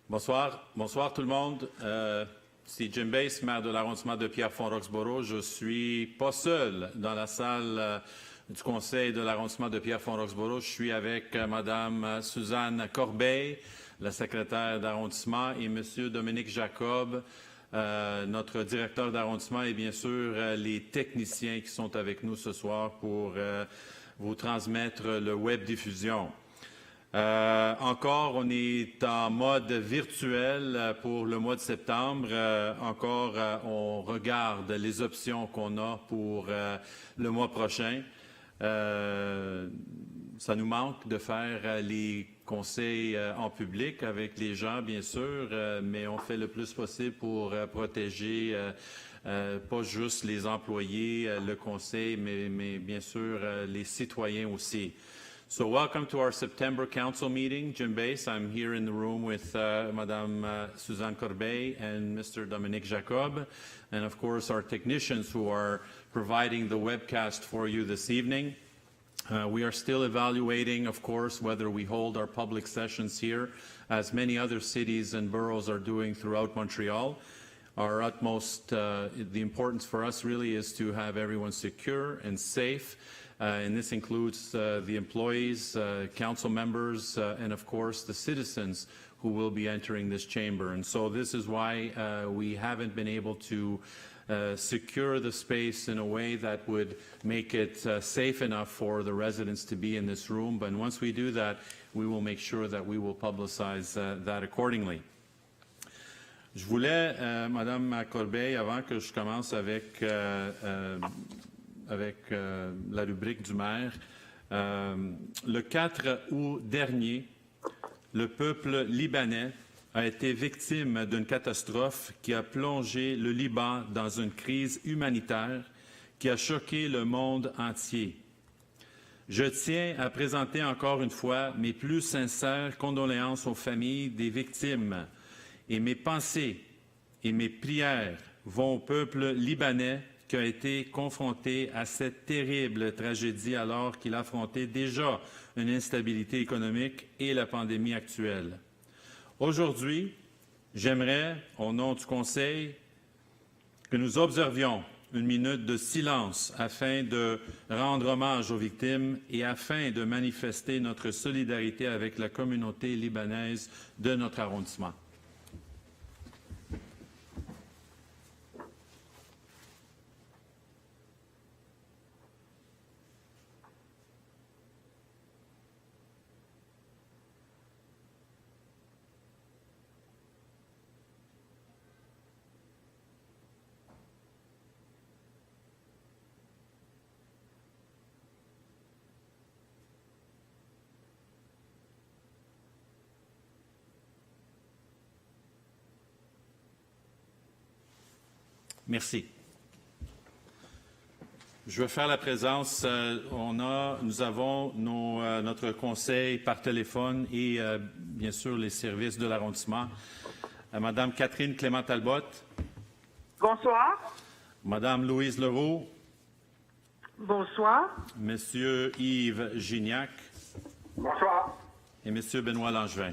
Bonsoir tout le monde. C'est Jim Bass, maire de l'arrondissement de Pierrefonds-Roxboro. Je suis pas seul dans la salle du conseil de l'arrondissement de Pierrefonds-Roxboro. Je suis avec Madame Suzanne Corbeil, la secrétaire d'arrondissement, et Monsieur Dominique Jacob, notre directeur d'arrondissement, et bien sûr les techniciens qui sont avec nous ce soir pour vous transmettre le web diffusion. Encore, on est en mode virtuel pour le mois de septembre. On regarde les options qu'on a pour le mois prochain. Ça nous manque de faire les conseils en public avec les gens, bien sûr, mais on fait le plus possible pour protéger pas juste les employés, le conseil, mais bien sûr les citoyens aussi. So welcome to our September Council meeting. Jim Bass, I'm here in the room with Madame Suzanne Corbeil and Mr. Dominique Jacob, and of course our technicians who are providing the webcast for you this evening. We are still evaluating, of course, whether we hold our public sessions here, as many other cities and boroughs are doing throughout Montreal. Our utmost, the importance for us really is to have everyone secure and safe. And this includes the employees, council members, and of course the citizens who will be entering this chamber. And so this is why we haven't been able to secure the space in a way that would make it safe enough for the residents to be in this room. But once we do that, we will make sure that we will publicize that accordingly. Je voulais, Madame Corbeil, avant que je commence avec la rubrique du maire. Le 4 août dernier, le peuple libanais a été victime d'une catastrophe qui a plongé le Liban dans une crise humanitaire qui a choqué le monde entier. Je tiens à présenter encore une fois mes plus sincères condoléances aux familles des victimes et mes pensées et mes prières vont au peuple libanais qui a été confronté à cette terrible tragédie alors qu'il affrontait déjà une instabilité économique et la pandémie actuelle. Aujourd'hui, j'aimerais, au nom du Conseil, que nous observions une minute de silence afin de rendre hommage aux victimes et afin de manifester notre solidarité avec la communauté libanaise de notre arrondissement. Merci. Je vais faire la présence. Nous avons notre conseil par téléphone et bien sûr les services de l'arrondissement. Madame Catherine Clément-Talbot. Bonsoir. Madame Louise Leroux. Bonsoir. Monsieur Yves Gignac. Bonsoir. Et Monsieur Benoît Langevin.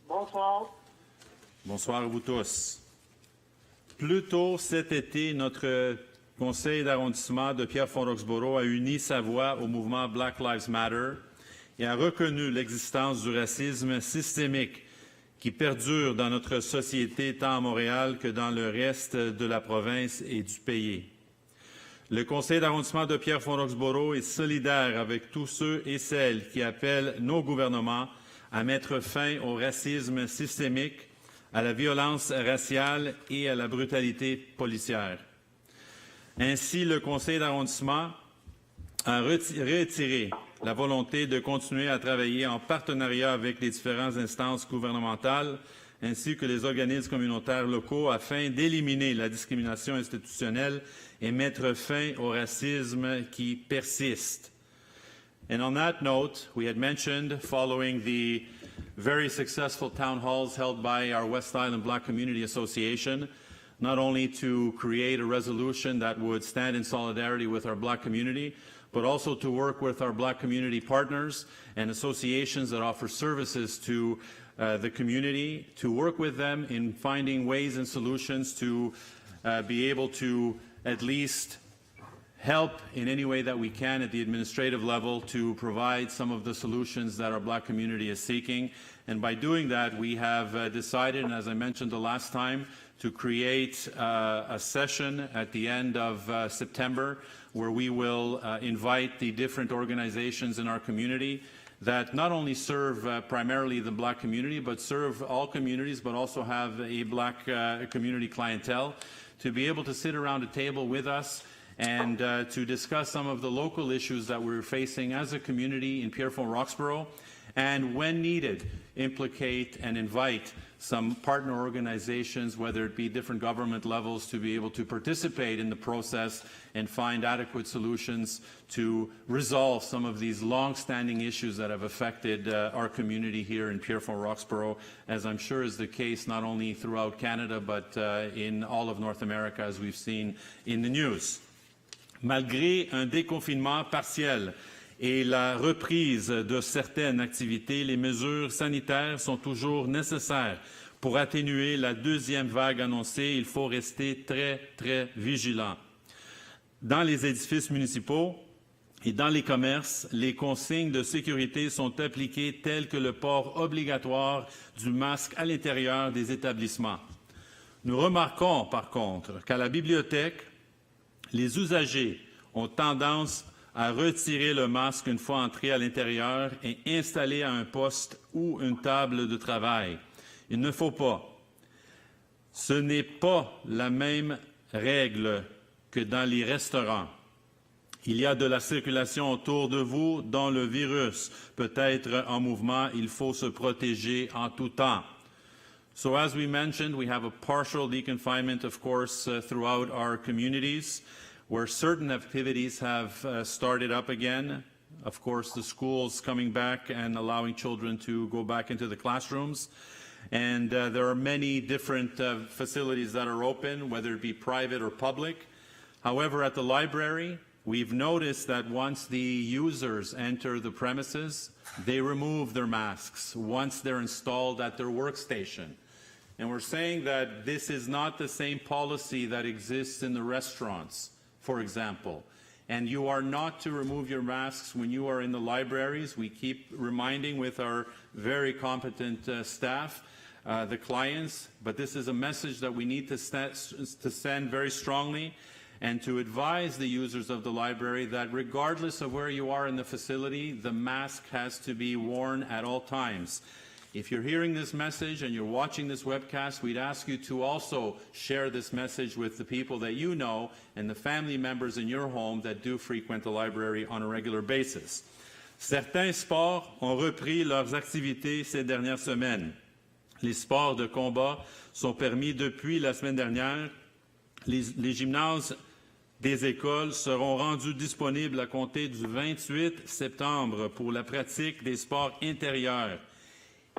Bonsoir. Bonsoir à vous tous. Plus tôt cet été, notre conseil d'arrondissement de Pierrefonds-Roxboro a uni sa voix au mouvement Black Lives Matter et a reconnu l'existence du racisme systémique qui perdure dans notre société tant à Montréal que dans le reste de la province et du pays. Le conseil d'arrondissement de Pierrefonds-Roxboro est solidaire avec tous ceux et celles qui appellent nos gouvernements à mettre fin au racisme systémique, à la violence raciale et à la brutalité policière. Ainsi, le conseil d'arrondissement a retiré la volonté de continuer à travailler en partenariat avec les différentes instances gouvernementales ainsi que les organismes communautaires locaux afin d'éliminer la discrimination institutionnelle et mettre fin au racisme qui persiste. And on that note, we had mentioned, following the very successful town halls held by our West Island Black Community Association, not only to create a resolution that would stand in solidarity with our Black community, but also to work with our Black community partners and associations that offer services to the community, to work with them in finding ways and solutions to be able to at least help in any way that we can at the administrative level to provide some of the solutions that our Black community is seeking. And by doing that, we have decided, and as I mentioned the last time, to create a session at the end of September where we will invite the different organizations in our community that not only serve primarily the Black community, but serve all communities, but also have a Black community clientele, to be able to sit around a table with us and to discuss some of the local issues that we're facing as a community in Pierrefonds-Roxborough, and when needed, implicate and invite some partner organizations, whether it be different government levels, to be able to participate in the process and find adequate solutions to resolve some of these long-standing issues that have affected our community here in Pierrefonds-Roxborough, as I'm sure is the case not only throughout Canada, but in all of North America, as we've seen in the news. Malgré un déconfinement partiel et la reprise de certaines activités, les mesures sanitaires sont toujours nécessaires. Pour atténuer la deuxième vague annoncée, il faut rester très, très vigilant. Dans les édifices municipaux et dans les commerces, les consignes de sécurité sont appliquées telles que le port obligatoire du masque à l'intérieur des établissements. Nous remarquons, par contre, qu'à la bibliothèque, les usagers ont tendance à retirer le masque une fois entrés à l'intérieur et installés à un poste ou une table de travail. Il ne faut pas. Ce n'est pas la même règle que dans les restaurants. Il y a de la circulation autour de vous dont le virus peut être en mouvement. Il faut se protéger en tout temps. So as we mentioned, we have a partial deconfinement, of course, throughout our communities, where certain activities have started up again. Of course, the schools coming back and allowing children to go back into the classrooms. And there are many different facilities that are open, whether it be private or public. However, at the library, we've noticed that once the users enter the premises, they remove their masks once they're installed at their workstation. And we're saying that this is not the same policy that exists in the restaurants, for example. And you are not to remove your masks when you are in the libraries. We keep reminding with our very competent staff, the clients, but this is a message that we need to send very strongly and to advise the users of the library that regardless of where you are in the facility, the mask has to be worn at all times. If you're hearing this message and you're watching this webcast, we'd ask you to also share this message with the people that you know and the family members in your home that do frequent the library on a regular basis. Certains sports ont repris leurs activités ces dernières semaines. Les sports de combat sont permis depuis la semaine dernière. Les gymnases des écoles seront rendus disponibles à compter du 28 septembre pour la pratique des sports intérieurs.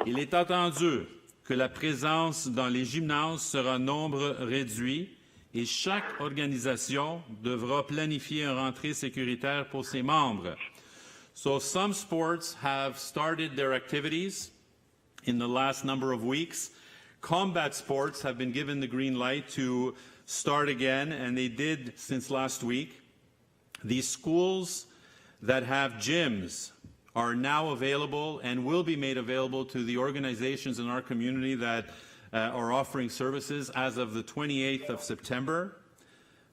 Il est attendu que la présence dans les gymnases sera nombre réduit et chaque organisation devra planifier une rentrée sécuritaire pour ses membres. So some sports have started their activities in the last number of weeks. Combat sports have been given the green light to start again, and they did since last week. These schools that have gyms are now available and will be made available to the organizations in our community that are offering services as of the 28th of September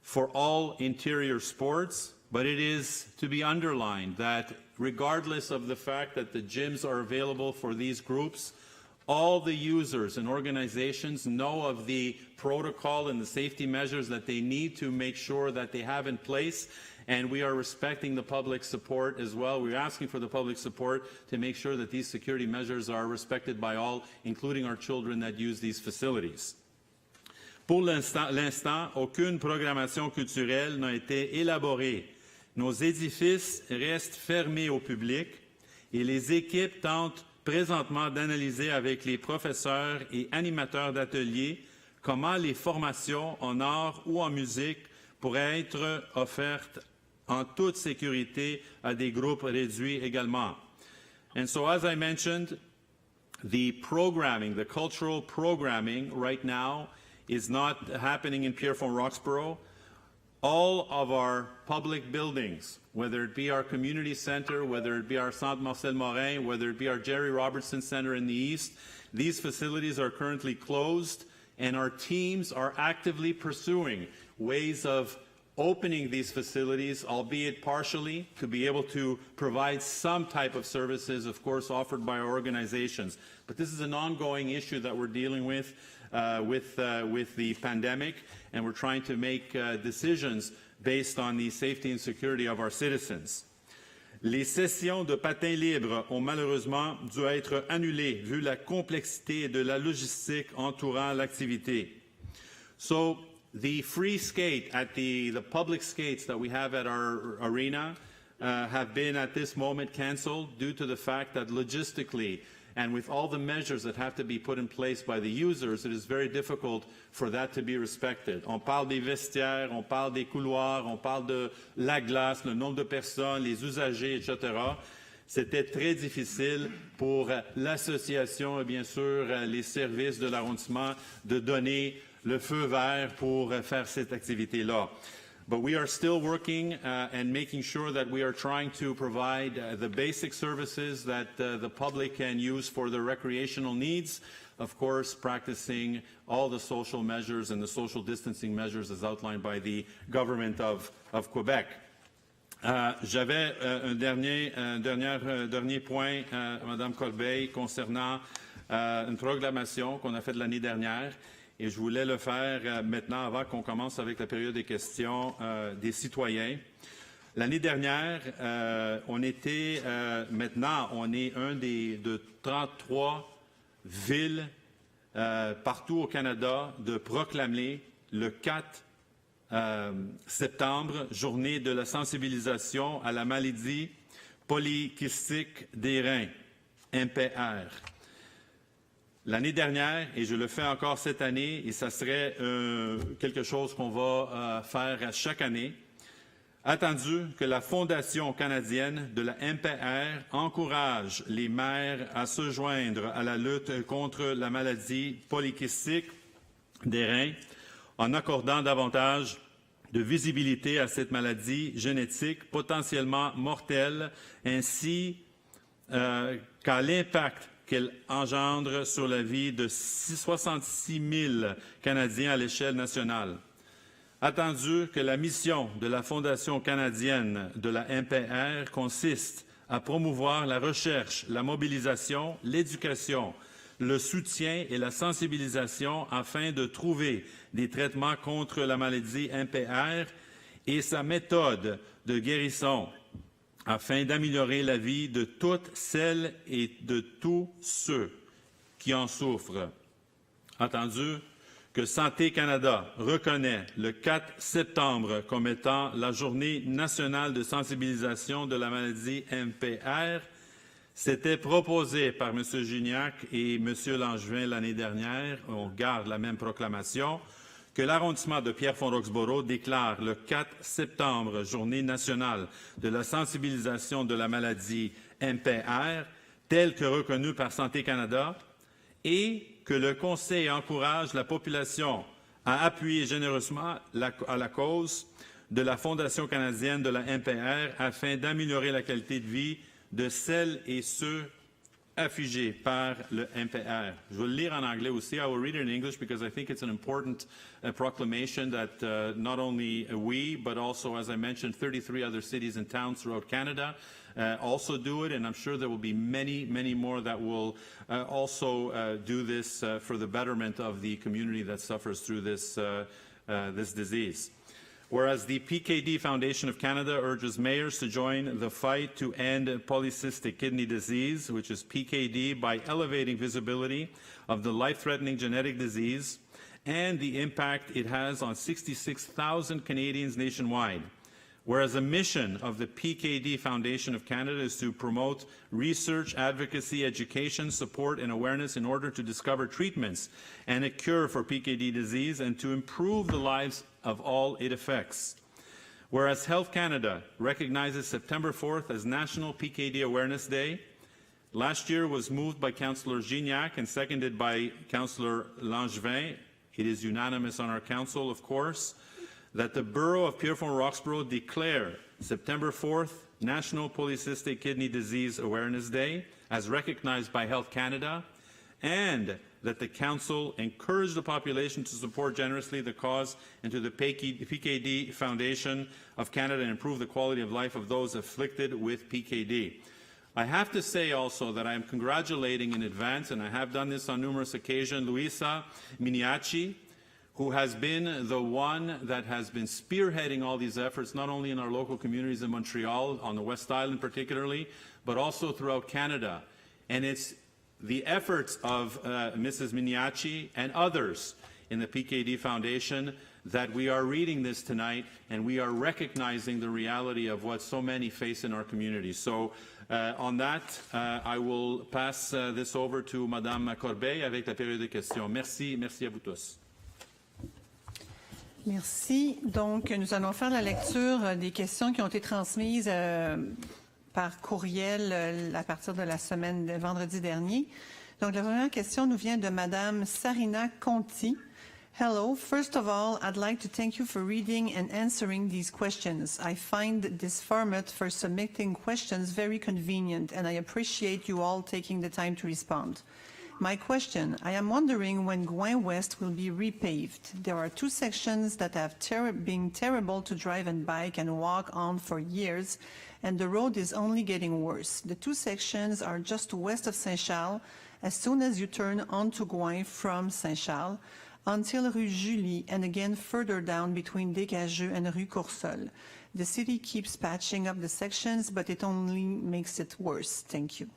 for all interior sports. But it is to be underlined that regardless of the fact that the gyms are available for these groups, all the users and organizations know of the protocol and the safety measures that they need to make sure that they have in place, and we are respecting the public support as well. We're asking for the public support to make sure that these security measures are respected by all, including our children that use these facilities. Pour l'instant, aucune programmation culturelle n'a été élaborée. Nos édifices restent fermés au public et les équipes tentent présentement d'analyser avec les professeurs et animateurs d'ateliers comment les formations en art ou en musique pourraient être offertes en toute sécurité à des groupes réduits également. And so, as I mentioned, the programming, the cultural programming right now is not happening in Pierrefonds-Roxborough. All of our public buildings, whether it be our community center, whether it be our Centre Marcel Morin, whether it be our Jerry Robertson Center in the east, these facilities are currently closed, and our teams are actively pursuing ways of opening these facilities, albeit partially, to be able to provide some type of services, of course, offered by our organizations. But this is an ongoing issue that we're dealing with the pandemic, and we're trying to make decisions based on the safety and security of our citizens. Les sessions de patins libres ont malheureusement dû être annulées vu la complexité de la logistique entourant l'activité. So the free skate at the public skates that we have at our arena have been at this moment canceled due to the fact that logistically and with all the measures that have to be put in place by the users, it is very difficult for that to be respected. On parle des vestiaires, on parle des couloirs, on parle de la glace, le nombre de personnes, les usagers, etc. C'était très difficile pour l'association et bien sûr les services de l'arrondissement de donner le feu vert pour faire cette activité-là. But we are still working and making sure that we are trying to provide the basic services that the public can use for their recreational needs, of course practicing all the social measures and the social distancing measures as outlined by the government of Quebec. J'avais un dernier point, Madame Corbeil, concernant une proclamation qu'on a faite l'année dernière. Et je voulais le faire maintenant avant qu'on commence avec la période des questions des citoyens. L'année dernière, on était, maintenant, on est un de 33 villes partout au Canada de proclamer le 4 septembre, journée de la sensibilisation à la maladie polykystique des reins, MPR. L'année dernière, et je le fais encore cette année, et ça serait quelque chose qu'on va faire chaque année, attendu que la Fondation canadienne de la MPR encourage les maires à se joindre à la lutte contre la maladie polykystique des reins en accordant davantage de visibilité à cette maladie génétique potentiellement mortelle ainsi qu'à l'impact qu'elle engendre sur la vie de 66 000 Canadiens à l'échelle nationale. Attendu que la mission de la Fondation canadienne de la MPR consiste à promouvoir la recherche, la mobilisation, l'éducation, le soutien et la sensibilisation afin de trouver des traitements contre la maladie MPR et sa méthode de guérison, afin d'améliorer la vie de toutes celles et de tous ceux qui en souffrent. Attendu que Santé Canada reconnaît le 4 septembre comme étant la journée nationale de sensibilisation de la maladie MPR, c'était proposé par M. Gignac et M. Langevin l'année dernière, on garde la même proclamation, que l'arrondissement de Pierrefonds-Roxborough déclare le 4 septembre, journée nationale de la sensibilisation de la maladie MPR, telle que reconnue par Santé Canada, et que le Conseil encourage la population à appuyer généreusement à la cause de la Fondation canadienne de la MPR afin d'améliorer la qualité de vie de celles et ceux affligés par le MPR. Je vais le lire en anglais aussi. I will read it in English because I think it's an important proclamation that not only we, but also, as I mentioned, 33 other cities and towns throughout Canada also do it, and I'm sure there will be many, many more that will also do this for the betterment of the community that suffers through this disease. Whereas the PKD Foundation of Canada urges mayors to join the fight to end polycystic kidney disease, which is PKD, by elevating visibility of the life-threatening genetic disease and the impact it has on 66,000 Canadians nationwide. Whereas the mission of the PKD Foundation of Canada is to promote research, advocacy, education, support, and awareness in order to discover treatments and a cure for PKD disease and to improve the lives of all it affects. Whereas Health Canada recognizes September 4th as National PKD Awareness Day, last year was moved by Councillor Gignac and seconded by Councillor Langevin. It is unanimous on our council, of course, that the Borough of Pierrefonds-Roxborough declare September 4th National Polycystic Kidney Disease Awareness Day as recognized by Health Canada, and that the Council encourage the population to support generously the cause and to the PKD Foundation of Canada and improve the quality of life of those afflicted with PKD. I have to say also that I am congratulating in advance, and I have done this on numerous occasions, Luisa Miniaci, who has been the one that has been spearheading all these efforts, not only in our local communities in Montreal, on the West Island particularly, but also throughout Canada. And it's the efforts of Mrs. Miniaci and others in the PKD Foundation that we are reading this tonight, and we are recognizing the reality of what so many face in our community. So on that, I will pass this over to Madame Corbeil avec la période de questions. Merci, merci à vous tous. Merci. Donc, nous allons faire la lecture des questions qui ont été transmises par courriel à partir de la semaine de vendredi dernier. Donc, la première question nous vient de Madame Sarina Conti. Hello. First of all, I'd like to thank you for reading and answering these questions. I find this format for submitting questions very convenient, and I appreciate you all taking the time to respond. My question, I am wondering when Gouin West will be repaved. There are two sections that have been terrible to drive and bike and walk on for years, and the road is only getting worse. The two sections are just west of Saint-Charles, as soon as you turn onto Gouin from Saint-Charles, until Rue Julie, and again further down between Descageux and Rue Coursol. The city keeps patching up the sections, but it only makes it worse. Thank you.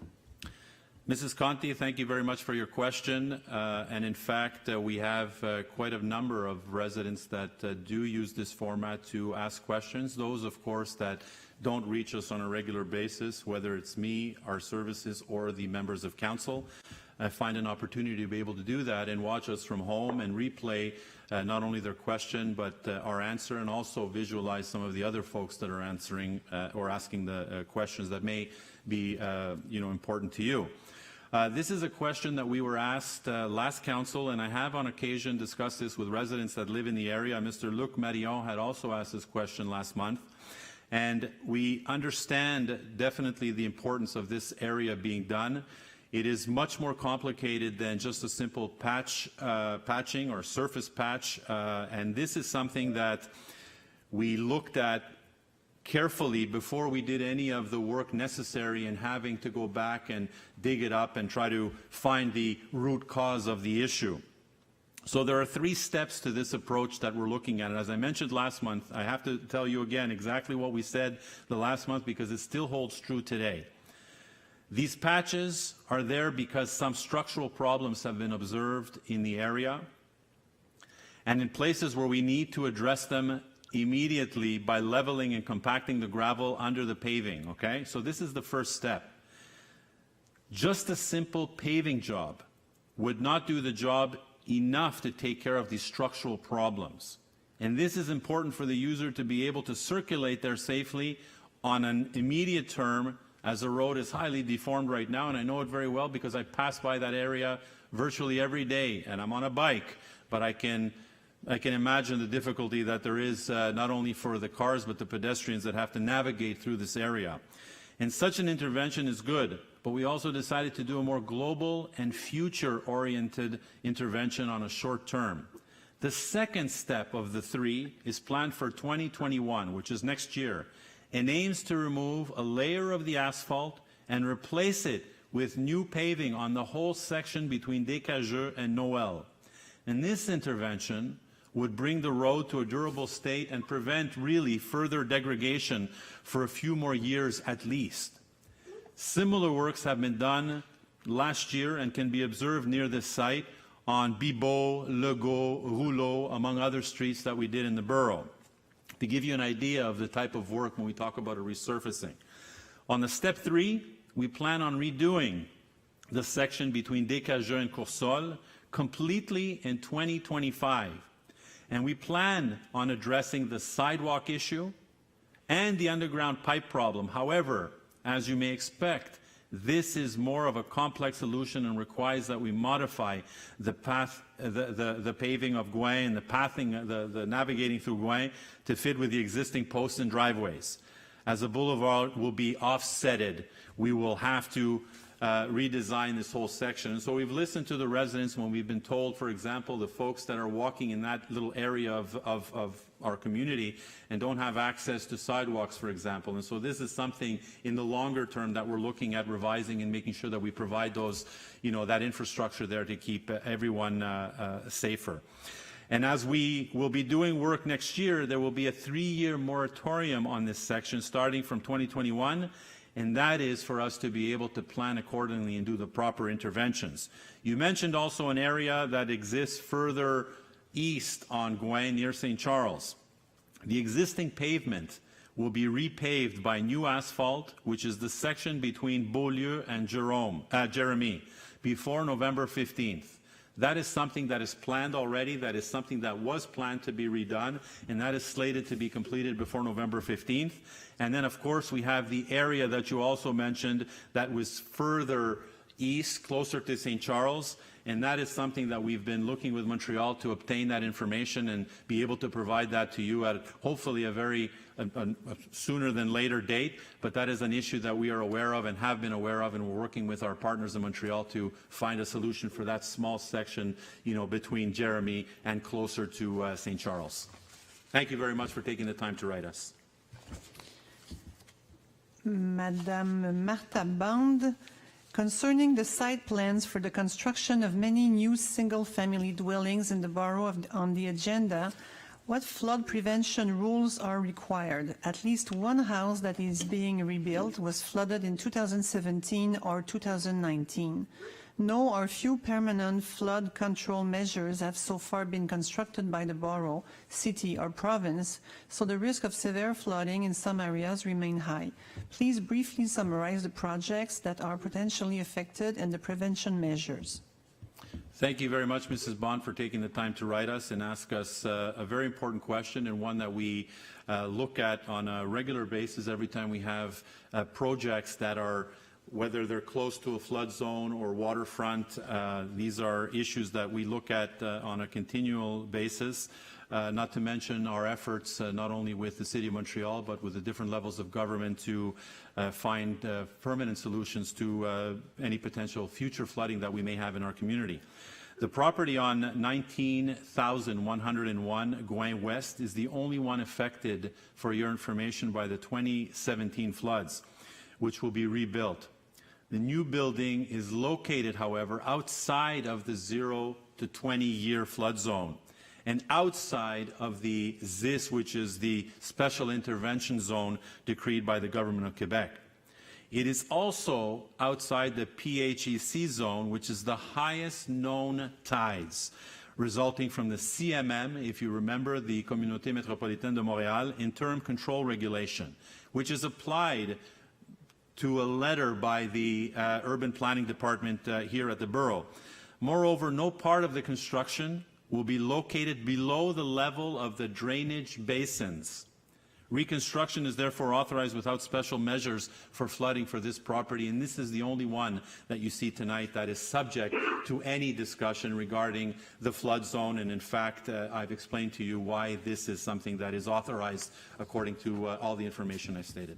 Mrs. Conti, thank you very much for your question. And in fact, we have quite a number of residents that do use this format to ask questions. Those, of course, that don't reach us on a regular basis, whether it's me, our services, or the members of council. I find an opportunity to be able to do that and watch us from home and replay not only their question, but our answer, and also visualize some of the other folks that are answering or asking the questions that may be important to you. This is a question that we were asked last council, and I have on occasion discussed this with residents that live in the area. Mr. Luc Marion had also asked this question last month, and we understand definitely the importance of this area being done. It is much more complicated than just a simple patching or surface patch, and this is something that we looked at carefully before we did any of the work necessary in having to go back and dig it up and try to find the root cause of the issue. So there are 3 steps to this approach that we're looking at. And as I mentioned last month, I have to tell you again exactly what we said the last month because it still holds true today. These patches are there because some structural problems have been observed in the area, and in places where we need to address them immediately by leveling and compacting the gravel under the paving, okay? So this is the first step. Just a simple paving job would not do the job enough to take care of these structural problems. And this is important for the user to be able to circulate there safely on an immediate term, as the road is highly deformed right now, and I know it very well because I pass by that area virtually every day, and I'm on a bike, but I can imagine the difficulty that there is not only for the cars but the pedestrians that have to navigate through this area. And such an intervention is good, but we also decided to do a more global and future-oriented intervention on a short term. The second step of the 3 is planned for 2021, which is next year, and aims to remove a layer of the asphalt and replace it with new paving on the whole section between Descageux and Noël. And this intervention would bring the road to a durable state and prevent really further degradation for a few more years at least. Similar works have been done last year and can be observed near this site on Bibot, Legault, Rouleau, among other streets that we did in the borough. To give you an idea of the type of work when we talk about a resurfacing. On the step 3, we plan on redoing the section between Descageux and Coursol completely in 2025. And we plan on addressing the sidewalk issue and the underground pipe problem. However, as you may expect, This is more of a complex solution and requires that we modify the path, the paving of Gouin and the pathing, the navigating through Gouin to fit with the existing posts and driveways. As the boulevard will be offsetted, we will have to redesign this whole section. And so we've listened to the residents when we've been told, for example, the folks that are walking in that little area of our community and don't have access to sidewalks, for example. And so this is something in the longer term that we're looking at revising and making sure that we provide those, that infrastructure there to keep everyone safer. And as we will be doing work next year, there will be a 3-year moratorium on this section starting from 2021. And that is for us to be able to plan accordingly and do the proper interventions. You mentioned also an area that exists further east on Gouin near St. Charles. The existing pavement will be repaved by new asphalt, which is the section between Beaulieu and Jeremy, before November 15th. That is something that is planned already. That is something that was planned to be redone, and that is slated to be completed before November 15th. And then, of course, we have the area that you also mentioned that was further east, closer to St. Charles, and that is something that we've been looking with Montreal to obtain that information and be able to provide that to you at hopefully a sooner than later date. But that is an issue that we are aware of and have been aware of, and we're working with our partners in Montreal to find a solution for that small section, between Jeremy and closer to St. Charles. Thank you very much for taking the time to write us. Madame Martha Bond, concerning the site plans for the construction of many new single-family dwellings in the borough on the agenda, what flood prevention rules are required? At least one house that is being rebuilt was flooded in 2017 or 2019. No or few permanent flood control measures have so far been constructed by the borough, city, or province, so the risk of severe flooding in some areas remain high. Please briefly summarize the projects that are potentially affected and the prevention measures. Thank you very much, Mrs. Bond, for taking the time to write us and ask us a very important question, and one that we look at on a regular basis every time we have projects that are, whether they're close to a flood zone or waterfront. These are issues that we look at on a continual basis, not to mention our efforts not only with the City of Montreal but with the different levels of government to find permanent solutions to any potential future flooding that we may have in our community. The property on 19,101 Gouin West is the only one affected, for your information, by the 2017 floods, which will be rebuilt. The new building is located, however, outside of the 0 to 20-year flood zone and outside of the ZIS, which is the Special Intervention Zone decreed by the Government of Quebec. It is also outside the PHEC zone, which is the highest known tides resulting from the CMM, if you remember, the Communauté Métropolitaine de Montréal interim control regulation, which is applied to a letter by the Urban Planning Department here at the borough. Moreover, no part of the construction will be located below the level of the drainage basins. Reconstruction is therefore authorized without special measures for flooding for this property, and this is the only one that you see tonight that is subject to any discussion regarding the flood zone. And in fact, I've explained to you why this is something that is authorized according to all the information I stated.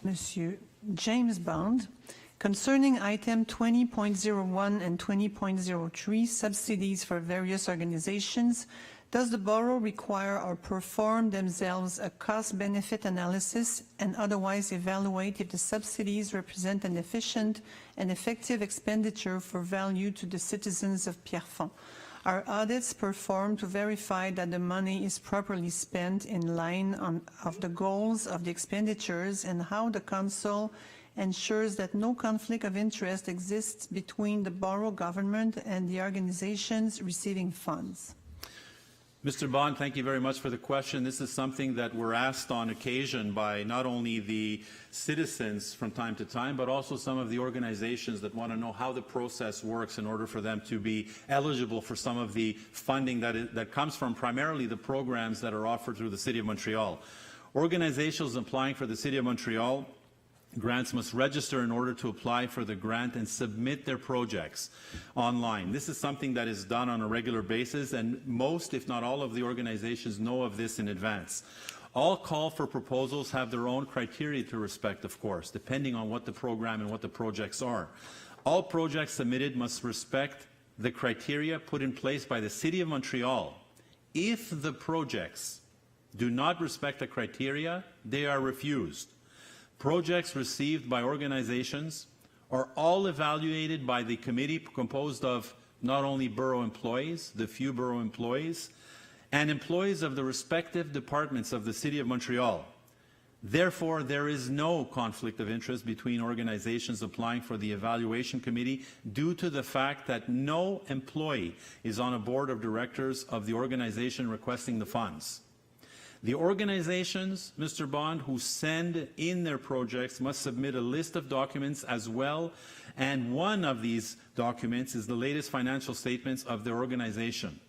Monsieur James Bond, concerning item 20.01 and 20.03, subsidies for various organizations, does the borough require or perform themselves a cost-benefit analysis and otherwise evaluate if the subsidies represent an efficient and effective expenditure for value to the citizens of Pierrefonds? Are audits performed to verify that the money is properly spent in line of the goals of the expenditures, and how the council ensures that no conflict of interest exists between the borough government and the organizations receiving funds? Mr. Bond, thank you very much for the question. This is something that we're asked on occasion by not only the citizens from time to time, but also some of the organizations that want to know how the process works in order for them to be eligible for some of the funding that comes from primarily the programs that are offered through the City of Montreal. Organizations applying for the City of Montreal grants must register in order to apply for the grant and submit their projects online. This is something that is done on a regular basis, and most, if not all, of the organizations know of this in advance. All call for proposals have their own criteria to respect, of course, depending on what the program and what the projects are. All projects submitted must respect the criteria put in place by the City of Montreal. If the projects do not respect the criteria, they are refused. Projects received by organizations are all evaluated by the committee composed of not only borough employees, the few borough employees, and employees of the respective departments of the City of Montreal. Therefore, there is no conflict of interest between organizations applying for the evaluation committee due to the fact that no employee is on a board of directors of the organization requesting the funds. The organizations, Mr. Bond, who send in their projects must submit a list of documents as well, and one of these documents is the latest financial statements of their organization.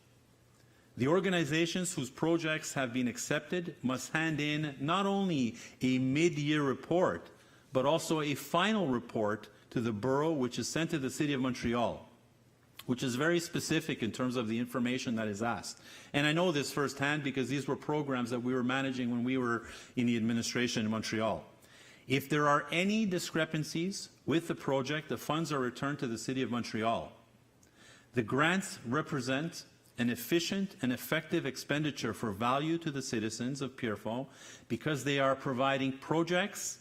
The organizations whose projects have been accepted must hand in not only a mid-year report, but also a final report to the borough, which is sent to the City of Montreal, which is very specific in terms of the information that is asked. And I know this firsthand because these were programs that we were managing when we were in the administration in Montreal. If there are any discrepancies with the project, the funds are returned to the City of Montreal. The grants represent an efficient and effective expenditure for value to the citizens of Pierrefonds because they are providing projects,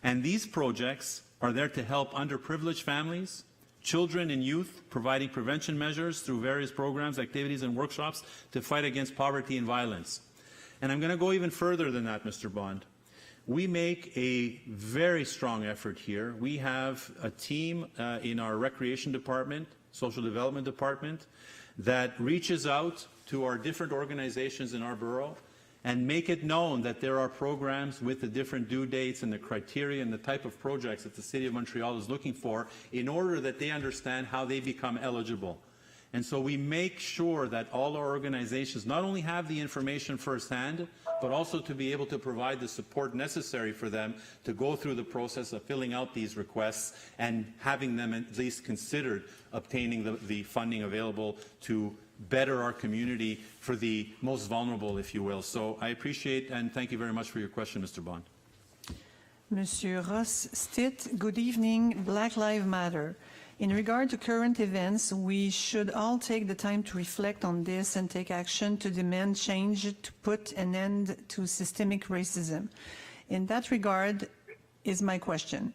and these projects are there to help underprivileged families, children and youth, providing prevention measures through various programs, activities, and workshops to fight against poverty and violence. And I'm going to go even further than that, Mr. Bond. We make a very strong effort here. We have a team in our recreation department, social development department, that reaches out to our different organizations in our borough and make it known that there are programs with the different due dates and the criteria and the type of projects that the City of Montreal is looking for in order that they understand how they become eligible. And so we make sure that all our organizations not only have the information firsthand, but also to be able to provide the support necessary for them to go through the process of filling out these requests and having them at least considered obtaining the funding available to better our community for the most vulnerable, if you will. So I appreciate and thank you very much for your question, Mr. Bond. Monsieur Ross Stitt, good evening. Black Lives Matter. In regard to current events, we should all take the time to reflect on this and take action to demand change to put an end to systemic racism. In that regard is my question.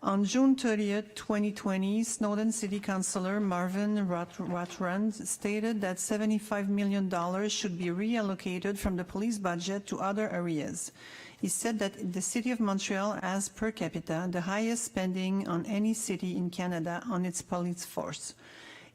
On June 30th, 2020, Snowden City Councilor Marvin Rotrand stated that $75 million should be reallocated from the police budget to other areas. He said that the City of Montreal has per capita the highest spending on any city in Canada on its police force.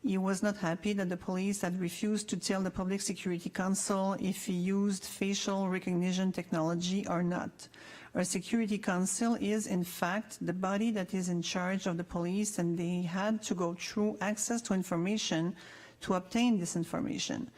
He was not happy that the police had refused to tell the Public Security Council if he used facial recognition technology or not. Our Security Council is, in fact, the body that is in charge of the police, and they had to go through access to information to obtain this information.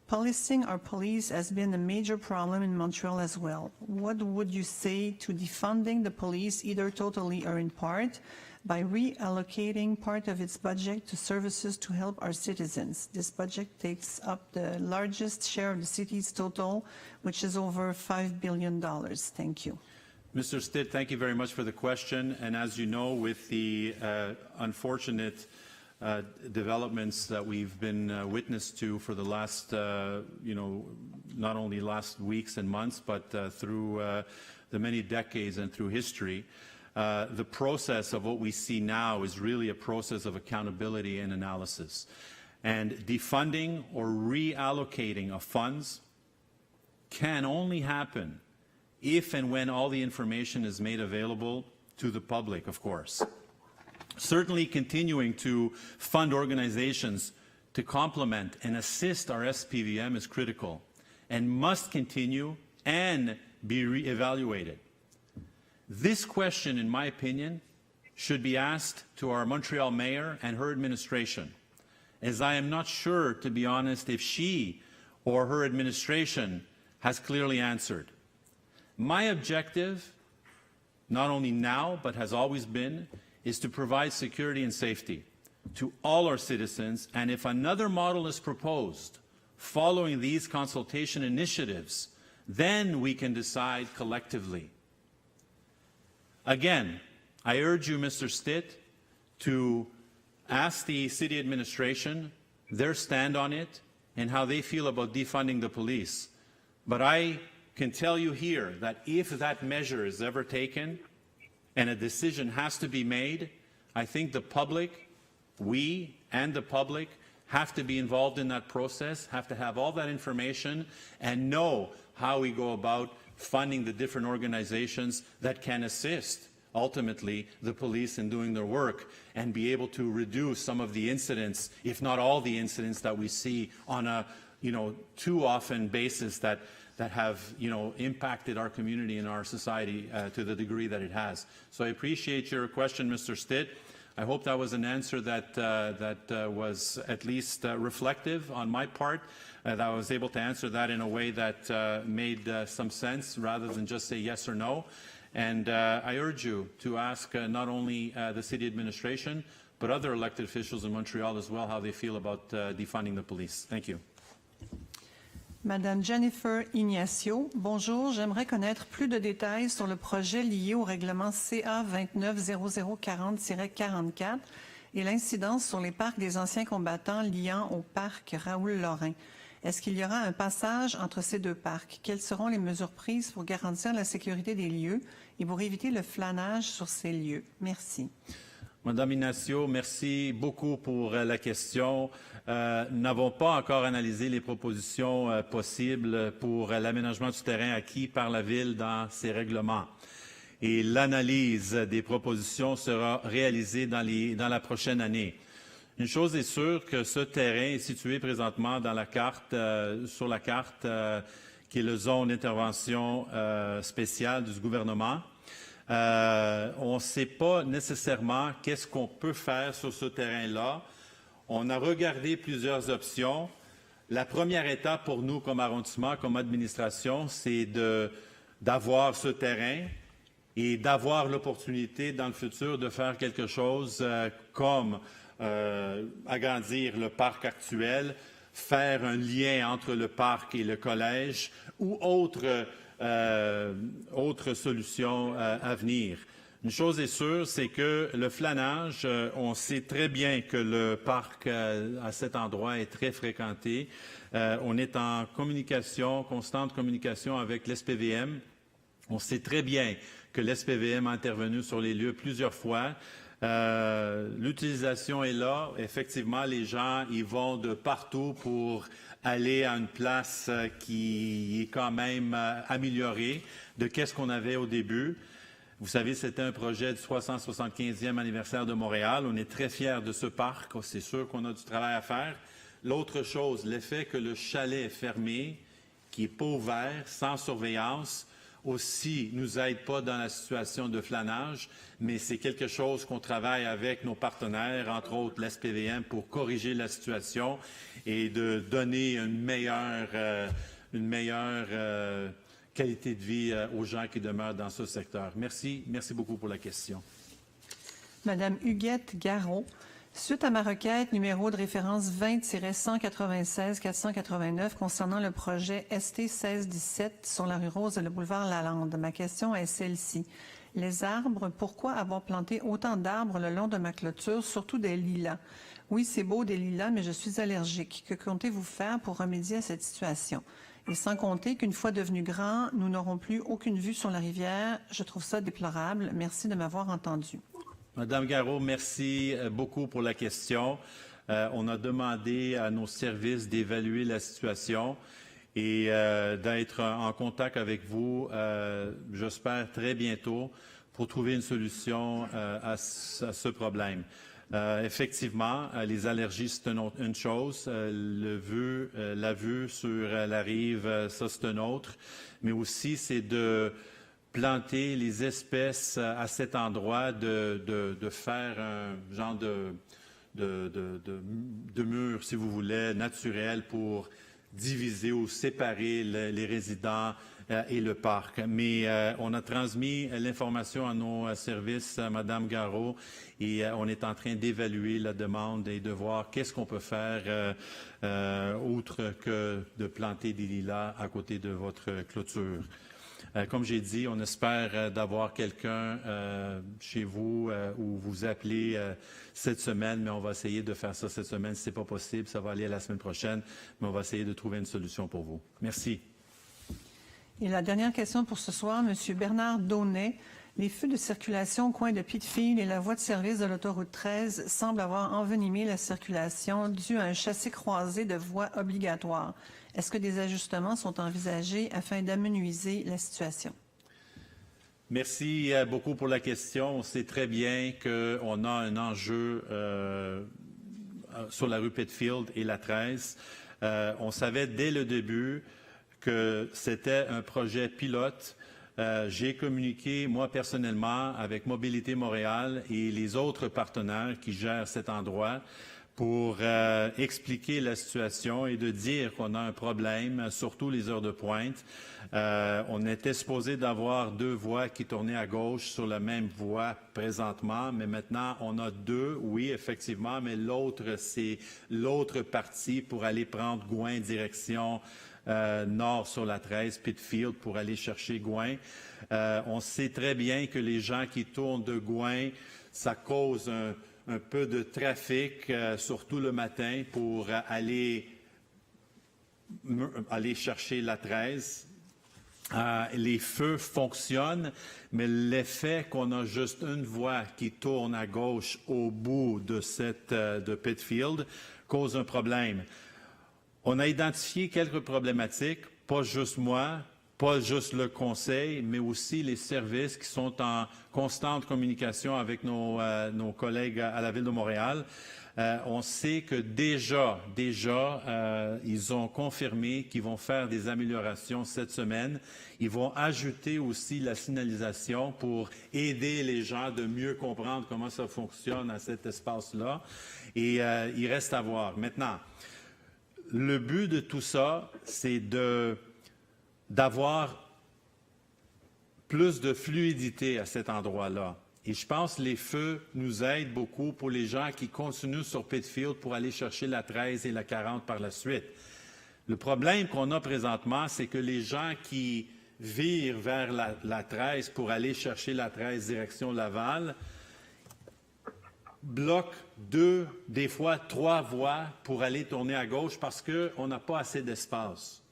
Policing our police has been a major problem in Montreal as well. What would you say to defunding the police either totally or in part by reallocating part of its budget to services to help our citizens? This budget takes up the largest share of the city's total, which is over $5 billion. Thank you. Mr. Stitt, thank you very much for the question. And as you know, with the unfortunate developments that we've been witness to for the last, not only last weeks and months, but through the many decades and through history, the process of what we see now is really a process of accountability and analysis. And defunding or reallocating of funds can only happen if and when all the information is made available to the public, of course. Certainly continuing to fund organizations to complement and assist our SPVM is critical and must continue and be re-evaluated. This question, in my opinion, should be asked to our Montreal mayor and her administration, as I am not sure, to be honest, if she or her administration has clearly answered. My objective, not only now, but has always been, is to provide security and safety to all our citizens. And if another model is proposed following these consultation initiatives, then we can decide collectively. Again, I urge you, Mr. Stitt, to ask the city administration their stand on it and how they feel about defunding the police. But I can tell you here that if that measure is ever taken and a decision has to be made, I think the public, we and the public, have to be involved in that process, have to have all that information and know how we go about funding the different organizations that can assist ultimately the police in doing their work and be able to reduce some of the incidents, if not all the incidents that we see on a too often basis that have impacted our community and our society to the degree that it has. So I appreciate your question, Mr. Stitt. I hope that was an answer that was at least reflective on my part, that I was able to answer that in a way that made some sense rather than just say yes or no. And I urge you to ask not only the city administration, but other elected officials in Montreal as well how they feel about defunding the police. Thank you. Madame Jennifer Ignacio, bonjour. J'aimerais connaître plus de détails sur le projet lié au règlement CA 290040-44 et l'incidence sur les parcs des anciens combattants liant au parc Raoul-Lorrain. Est-ce qu'il y aura un passage entre ces deux parcs? Quelles seront les mesures prises pour garantir la sécurité des lieux et pour éviter le flânage sur ces lieux? Merci. Madame Ignacio, merci beaucoup pour la question. Nous n'avons pas encore analysé les propositions possibles pour l'aménagement du terrain acquis par la Ville dans ces règlements. Et l'analyse des propositions sera réalisée dans la prochaine année. Une chose est sûre que ce terrain est situé présentement dans la carte, sur la carte qui est la zone d'intervention spéciale du gouvernement. On ne sait pas nécessairement qu'est-ce qu'on peut faire sur ce terrain-là. On a regardé plusieurs options. La première étape pour nous comme arrondissement, comme administration, c'est d'avoir ce terrain et d'avoir l'opportunité dans le futur de faire quelque chose comme agrandir le parc actuel, faire un lien entre le parc et le collège ou autre solution à venir. Une chose est sûre, c'est que le flânage, on sait très bien que le parc à cet endroit est très fréquenté. On est en communication, constante communication avec l'SPVM. On sait très bien que l'SPVM a intervenu sur les lieux plusieurs fois. L'utilisation est là. Effectivement, les gens y vont de partout pour aller à une place qui est quand même améliorée de qu'est-ce qu'on avait au début. Vous savez, c'était un projet du 375e anniversaire de Montréal. On est très fiers de ce parc. C'est sûr qu'on a du travail à faire. L'autre chose, l'effet que le chalet est fermé, qui n'est pas ouvert, sans surveillance, aussi nous aide pas dans la situation de flânage, mais c'est quelque chose qu'on travaille avec nos partenaires, entre autres l'SPVM, pour corriger la situation et de donner une meilleure qualité de vie aux gens qui demeurent dans ce secteur. Merci beaucoup pour la question. Madame Huguette Garot, suite à ma requête numéro de référence 20-196-489 concernant le projet ST 1617 sur la rue Rose et le boulevard Lalande, ma question est celle-ci. Les arbres, pourquoi avoir planté autant d'arbres le long de ma clôture, surtout des lilas? Oui, c'est beau des lilas, mais je suis allergique. Que comptez-vous faire pour remédier à cette situation? Et sans compter qu'une fois devenus grands, nous n'aurons plus aucune vue sur la rivière. Je trouve ça déplorable. Merci de m'avoir entendu. Madame Garot, merci beaucoup pour la question. On a demandé à nos services d'évaluer la situation et d'être en contact avec vous, j'espère très bientôt, pour trouver une solution à ce problème. Effectivement, les allergies, c'est une chose. La vue sur la rive, ça, c'est une autre. Mais aussi, c'est de planter les espèces à cet endroit, de faire un genre de mur, si vous voulez, naturel pour diviser ou séparer les résidents et le parc. Mais on a transmis l'information à nos services, à Mme Garot, et on est en train d'évaluer la demande et de voir qu'est-ce qu'on peut faire outre que de planter des lilas à côté de votre clôture. Comme j'ai dit, on espère d'avoir quelqu'un chez vous ou vous appeler cette semaine, mais on va essayer de faire ça cette semaine. Si ce n'est pas possible, ça va aller à la semaine prochaine, mais on va essayer de trouver une solution pour vous. Merci. Et la dernière question pour ce soir, M. Bernard Daunet. Les feux de circulation au coin de Pitfield et la voie de service de l'autoroute 13 semblent avoir envenimé la circulation dû à un chassé croisé de voies obligatoires. Est-ce que des ajustements sont envisagés afin d'amenuiser la situation? Merci beaucoup pour la question. On sait très bien qu'on a un enjeu sur la rue Pitfield et la 13. On savait dès le début que c'était un projet pilote. J'ai communiqué, moi, personnellement, avec Mobilité Montréal et les autres partenaires qui gèrent cet endroit pour expliquer la situation et de dire qu'on a un problème, surtout les heures de pointe. On était supposé d'avoir 2 voies qui tournaient à gauche sur la même voie présentement, mais maintenant, on a 2, oui, effectivement, mais l'autre, c'est l'autre partie pour aller prendre Gouin direction nord sur la 13, Pitfield, pour aller chercher Gouin. On sait très bien que les gens qui tournent de Gouin, ça cause un peu de trafic, surtout le matin, pour aller chercher la 13. Les feux fonctionnent, mais l'effet qu'on a juste une voie qui tourne à gauche au bout de Pitfield cause un problème. On a identifié quelques problématiques, pas juste moi, pas juste le conseil, mais aussi les services qui sont en constante communication avec nos collègues à la Ville de Montréal. On sait que déjà, ils ont confirmé qu'ils vont faire des améliorations cette semaine. Ils vont ajouter aussi la signalisation pour aider les gens de mieux comprendre comment ça fonctionne à cet espace-là. Et il reste à voir. Maintenant, le but de tout ça, c'est d'avoir plus de fluidité à cet endroit-là. Et je pense que les feux nous aident beaucoup pour les gens qui continuent sur Pitfield pour aller chercher la 13 et la 40 par la suite. Le problème qu'on a présentement, c'est que les gens qui virent vers la 13 pour aller chercher la 13 direction Laval bloquent 2, des fois 3 voies pour aller tourner à gauche parce qu'on n'a pas assez d'espace.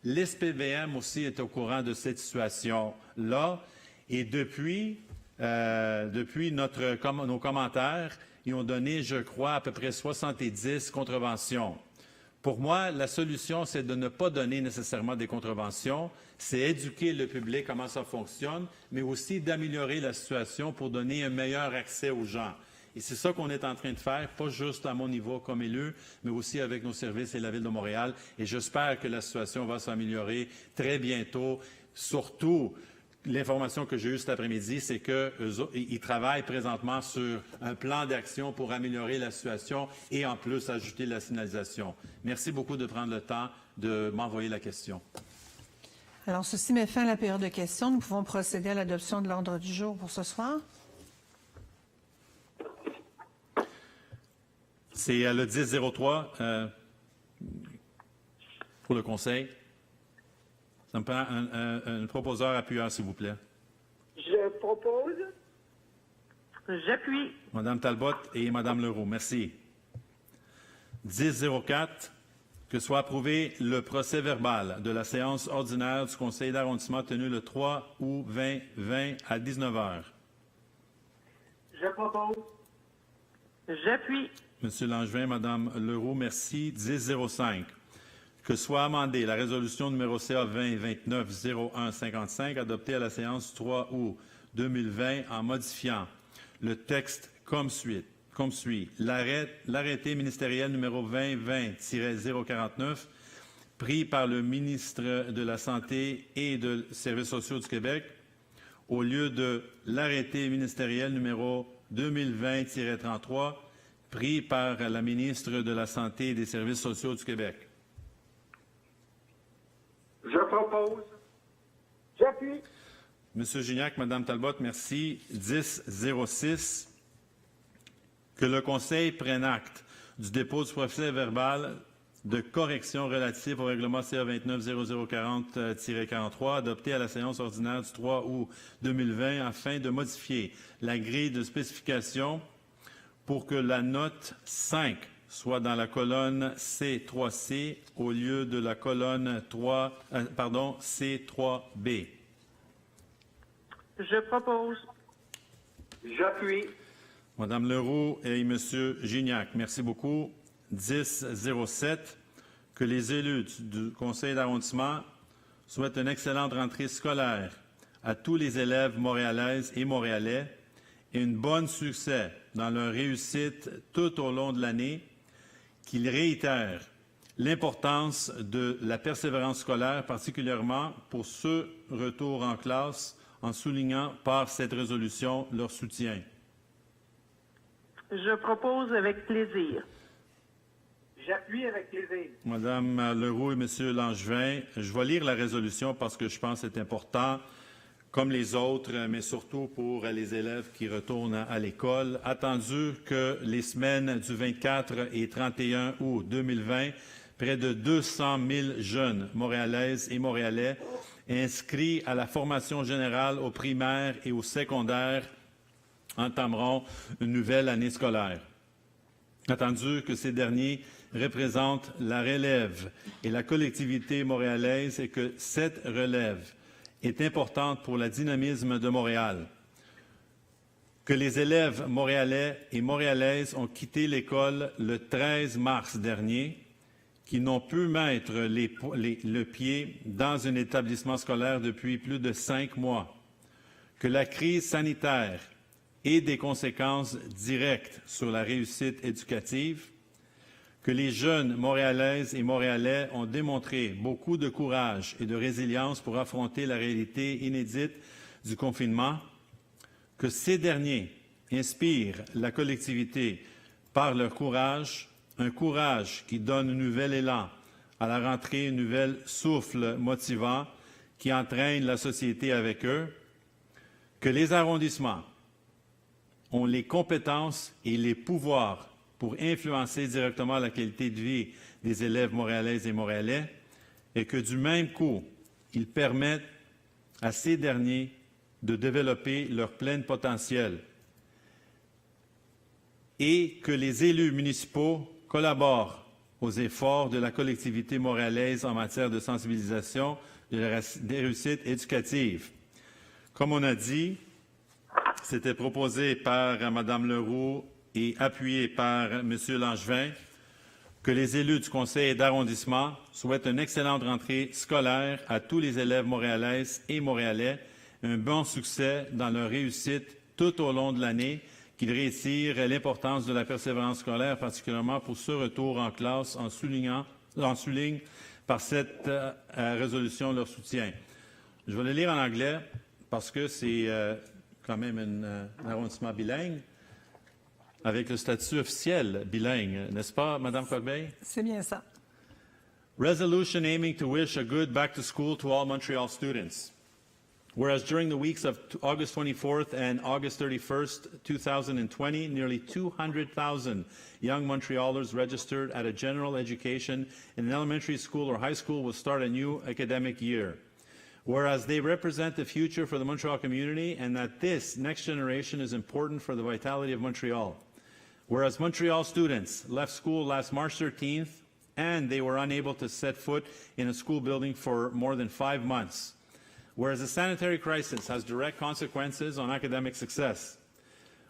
L'SPVM aussi est au courant de cette situation-là et depuis nos commentaires, ils ont donné, je crois, à peu près 70 contraventions. Pour moi, la solution, c'est de ne pas donner nécessairement des contraventions, c'est éduquer le public comment ça fonctionne, mais aussi d'améliorer la situation pour donner un meilleur accès aux gens. Et c'est ça qu'on est en train de faire, pas juste à mon niveau comme élu, mais aussi avec nos services et la Ville de Montréal. Et j'espère que la situation va s'améliorer très bientôt. Surtout, l'information que j'ai eue cet après-midi, c'est qu'ils travaillent présentement sur un plan d'action pour améliorer la situation et en plus ajouter la signalisation. Merci beaucoup de prendre le temps de m'envoyer la question. Alors, ceci met fin à la période de questions. Nous pouvons procéder à l'adoption de l'ordre du jour pour ce soir. C'est le 1003 pour le Conseil. Ça me prend un proposeur appuyeur, s'il vous plaît. Je propose. J'appuie. Madame Talbot et Madame Leroux, merci. 1004, que soit approuvé le procès-verbal de la séance ordinaire du Conseil d'arrondissement tenue le 3 août 2020 à 19 h. Je propose. J'appuie. Monsieur Langevin, Madame Leroux, merci. 1005. Que soit amendée la résolution numéro CA 20-29-01-55 adoptée à la séance du 3 août 2020 en modifiant le texte comme suit. L'arrêté ministériel numéro 2020-049 pris par le ministre de la Santé et des Services sociaux du Québec au lieu de l'arrêté ministériel numéro 2020-33 pris par la ministre de la Santé et des Services sociaux du Québec. propose. J'appuie. Monsieur Gignac, Madame Talbot, merci. 10-06, que le Conseil prenne acte du dépôt du procès-verbal de correction relatif au règlement CA 29-0040-43 adopté à la séance ordinaire du 3 août 2020 afin de modifier la grille de spécification pour que la note 5 soit dans la colonne C3C au lieu de la colonne C3B. Je propose. J'appuie. Madame Leroux et Monsieur Gignac, merci beaucoup. 10-07, que les élus du conseil d'arrondissement souhaitent une excellente rentrée scolaire à tous les élèves montréalaises et montréalais et une bonne succès dans leur réussite tout au long de l'année, qu'ils réitèrent l'importance de la persévérance scolaire, particulièrement pour ce retour en classe, en soulignant par cette résolution leur soutien. Je propose avec plaisir. J'appuie avec plaisir. Madame Leroux et Monsieur Langevin, je vais lire la résolution parce que je pense que c'est important, comme les autres, mais surtout pour les élèves qui retournent à l'école. Attendu que les semaines du 24 et 31 août 2020, près de 200 000 jeunes montréalaises et montréalais inscrits à la formation générale au primaire et au secondaire entameront une nouvelle année scolaire. Attendu que ces derniers représentent la relève et la collectivité montréalaise et que cette relève est importante pour le dynamisme de Montréal. Que les élèves montréalais et montréalaises ont quitté l'école le 13 mars dernier, qui n'ont pu mettre le pied dans un établissement scolaire depuis plus de 5 mois. Que la crise sanitaire ait des conséquences directes sur la réussite éducative, que les jeunes Montréalaises et Montréalais ont démontré beaucoup de courage et de résilience pour affronter la réalité inédite du confinement, que ces derniers inspirent la collectivité par leur courage, un courage qui donne un nouvel élan à la rentrée, un nouvel souffle motivant qui entraîne la société avec eux, que les arrondissements ont les compétences et les pouvoirs pour influencer directement la qualité de vie des élèves montréalaises et montréalais, et que du même coup, ils permettent à ces derniers de développer leur plein potentiel, et que les élus municipaux collaborent aux efforts de la collectivité montréalaise en matière de sensibilisation des réussites éducatives. Comme on a dit, c'était proposé par Mme Leroux et appuyé par M. Langevin, que les élus du conseil d'arrondissement souhaitent une excellente rentrée scolaire à tous les élèves montréalaises et montréalais, un bon succès dans leur réussite tout au long de l'année, qu'ils réitèrent l'importance de la persévérance scolaire, particulièrement pour ce retour en classe, en souligne par cette résolution leur soutien. Je vais le lire en anglais parce que c'est quand même un arrondissement bilingue, avec le statut officiel bilingue, n'est-ce pas, Mme Corbeil? C'est bien ça. Resolution aiming to wish a good back to school to all Montreal students. Whereas during the weeks of August 24th and August 31st, 2020, nearly 200,000 young Montrealers registered at a general education in an elementary school or high school will start a new academic year. Whereas they represent the future for the Montreal community and that this next generation is important for the vitality of Montreal. Whereas Montreal students left school last March 13th and they were unable to set foot in a school building for more than 5 months. Whereas the sanitary crisis has direct consequences on academic success.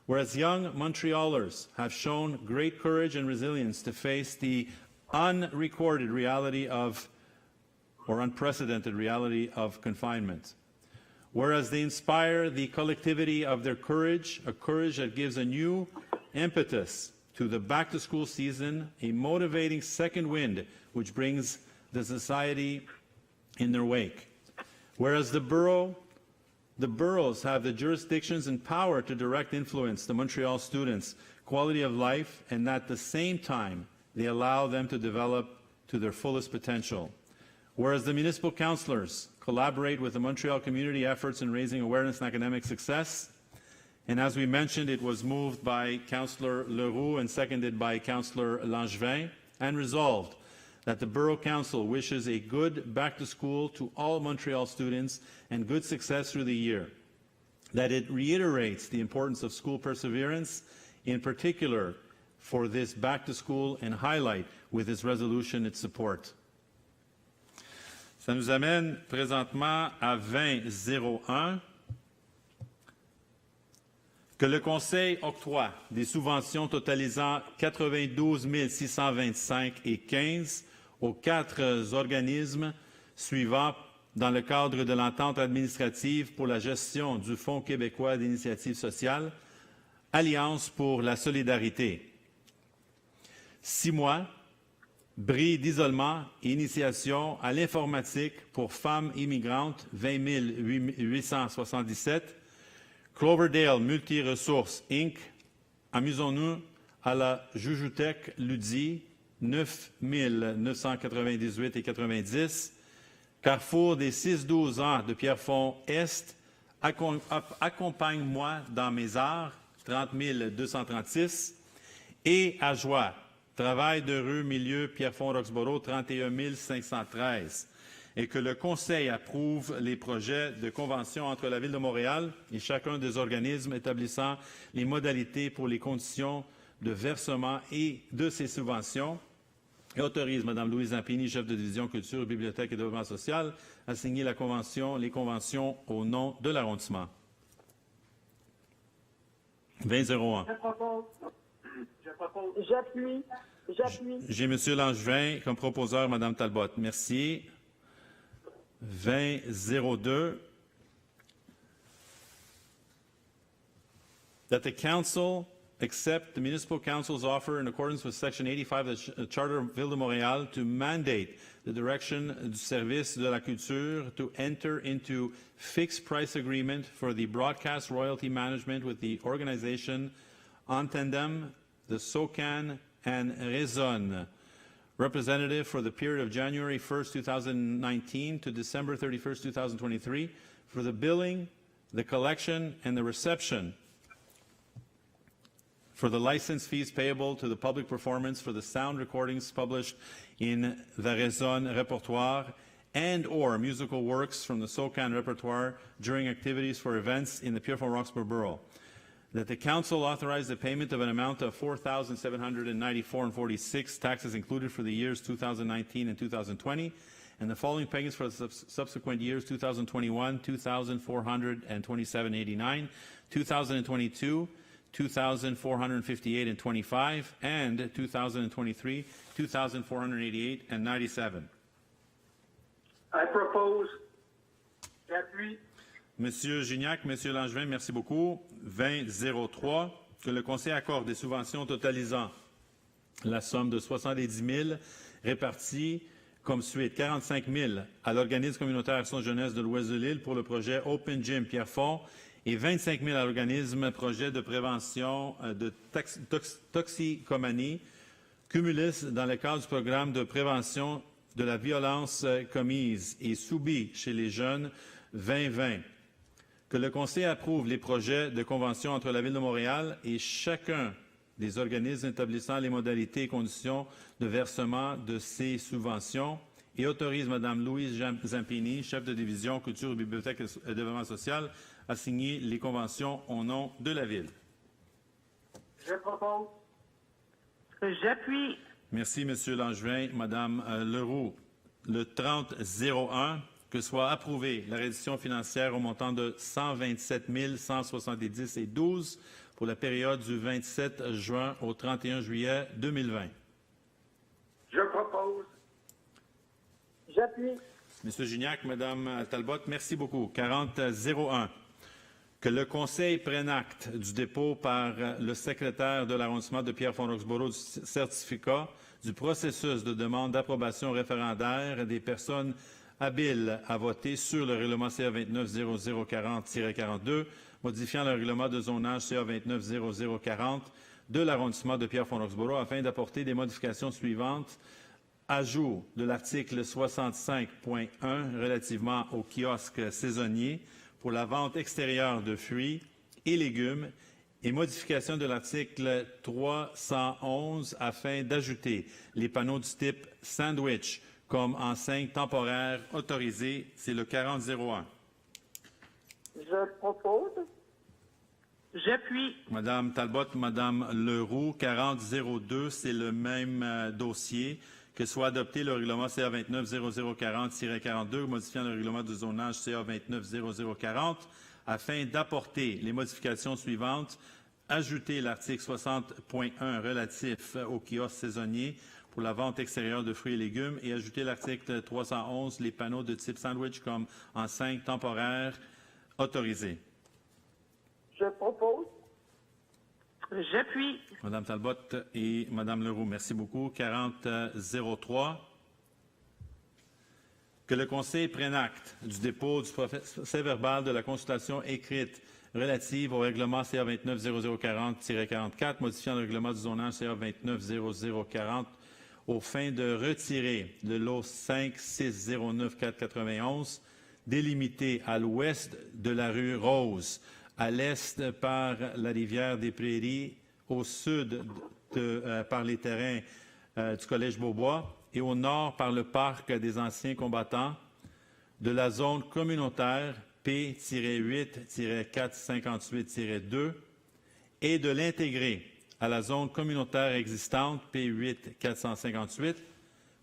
Whereas young Montrealers have shown great courage and resilience to face the unrecorded reality of, or unprecedented reality of confinement. Whereas they inspire the collectivity of their courage, a courage that gives a new impetus to the back-to-school season, a motivating second wind which brings the society in their wake. Whereas the boroughs have the jurisdictions and power to direct influence the Montreal students' quality of life, and at the same time, they allow them to develop to their fullest potential. Whereas the municipal councillors collaborate with the Montreal community efforts in raising awareness and academic success, and as we mentioned, it was moved by Councillor Leroux and seconded by Councillor Langevin, and resolved that the Borough Council wishes a good back-to-school to all Montreal students and good success through the year, that it reiterates the importance of school perseverance, in particular for this back-to-school, and highlight with this resolution its support. Ça nous amène présentement à 2001. Que le Conseil octroie des subventions totalisant 92 625,15 aux 4 organismes suivants dans le cadre de l'entente administrative pour la gestion du Fonds québécois d'initiative sociale, Alliance pour la solidarité. 6 mois, bris d'isolement et initiation à l'informatique pour femmes immigrantes, 20 877. Cloverdale Multiresources Inc., Amusons-nous à la Jujutec Ludi, 9 998,90. Carrefour des 6-12 ans de Pierrefonds-Est, Accompagne-moi dans mes arts, 30 236. Et à Joie, Travail de rue Milieu Pierrefonds-Roxboro, 31 513. Et que le Conseil approuve les projets de convention entre la Ville de Montréal et chacun des organismes établissant les modalités pour les conditions de versement et de ces subventions, et autorise Mme Louise Zampini, chef de division culture, bibliothèque et développement social, à signer les conventions au nom de l'arrondissement. 2001. Je propose. J'appuie. J'ai M. Langevin comme proposeur, Mme Talbot. Merci. 2002. That the Council accept the Municipal Council's offer in accordance with Section 85 of the Charter of Ville de Montréal to mandate the direction du service de la culture to enter into fixed price agreement for the broadcast royalty management with the organization Entendem, the SOCAN, and Raison, representative for the period of January 1st, 2019 to December 31st, 2023, for the billing, the collection, and the reception for the license fees payable to the public performance for the sound recordings published in the Raison repertoire and/or musical works from the SOCAN repertoire during activities for events in the Pierrefonds-Roxboro Borough. That the Council authorize the payment of an amount of $4,794.46, taxes included for the years 2019 and 2020, and the following payments for the subsequent years 2021, $2,427.89, 2022, $2,458.25, and 2023, $2,488.97. I propose. J'appuie. Monsieur Gignac, Monsieur Langevin, merci beaucoup. 2003, que le Conseil accorde des subventions totalisant la somme de 70 000 réparties comme suite 45 000 à l'organisme communautaire Action Jeunesse de l'Ouest de l'île pour le projet Open Gym Pierrefonds et 25 000 à l'organisme projet de prévention de toxicomanie Cumulus dans le cadre du programme de prévention de la violence commise et subie chez les jeunes 2020. Que le Conseil approuve les projets de convention entre la Ville de Montréal et chacun des organismes établissant les modalités et conditions de versement de ces subventions et autorise Mme Louise Zampini, chef de division culture, bibliothèque et développement social, à signer les conventions au nom de la Ville. Je propose. J'appuie. Merci, M. Langevin. Mme Leroux, le 30-01, que soit approuvée la reddition financière au montant de 127 170,12 pour la période du 27 juin au 31 juillet 2020. Je propose. J'appuie. M. Gignac, Mme Talbot, merci beaucoup. 40-01. Que le Conseil prenne acte du dépôt par le secrétaire de l'arrondissement de Pierrefonds-Roxboro du certificat du processus de demande d'approbation référendaire des personnes habiles à voter sur le règlement CA 290040-42, modifiant le règlement de zonage CA 290040 de l'arrondissement de Pierrefonds-Roxboro afin d'apporter des modifications suivantes ajout de l'article 65.1 relativement aux kiosques saisonniers pour la vente extérieure de fruits et légumes et modification de l'article 311 afin d'ajouter les panneaux du type sandwich comme enseigne temporaire autorisée. C'est le 4001. Je propose. J'appuie. Madame Talbot, Madame Leroux, 4002, c'est le même dossier. Que soit adopté le règlement CA 290040-42, modifiant le règlement de zonage CA 290040, afin d'apporter les modifications suivantes. Ajouter l'article 60.1 relatif aux kiosques saisonniers pour la vente extérieure de fruits et légumes et ajouter l'article 311, les panneaux de type sandwich comme enseigne temporaire autorisée. Je propose. J'appuie. Madame Talbot et Madame Leroux, merci beaucoup. 4003. Que le Conseil prenne acte du dépôt du procès-verbal de la consultation écrite relative au règlement CA 290040-44, modifiant le règlement du zonage CA 290040 aux fins de retirer le lot 5609491, délimité à l'ouest de la rue Rose, à l'est par la rivière des Prairies, au sud par les terrains du Collège Beaubois et au nord par le parc des anciens combattants, de la zone communautaire P-8-458-2 et de l'intégrer à la zone communautaire existante P-8-458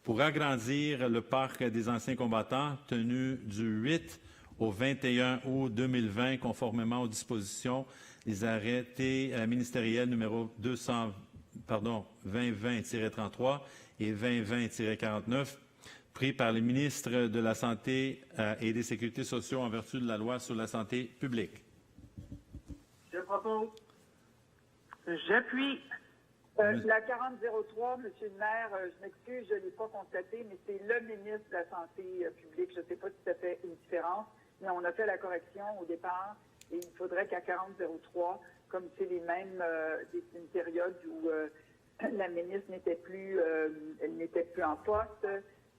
pour agrandir le parc des anciens combattants tenu du 8 au 21 août 2020, conformément aux dispositions des arrêtés ministériels numéro 2020-33 et 2020-49, pris par les ministres de la Santé et des Sécurités sociales en vertu de la loi sur la santé publique. Je propose. J'appuie. La 4003, Monsieur le maire, je m'excuse, je ne l'ai pas constaté, mais c'est le ministre de la Santé publique. Je ne sais pas si ça fait une différence, mais on a fait la correction au départ et il faudrait qu'à 4003, comme c'est les mêmes, une période où la ministre n'était plus, elle n'était plus en poste,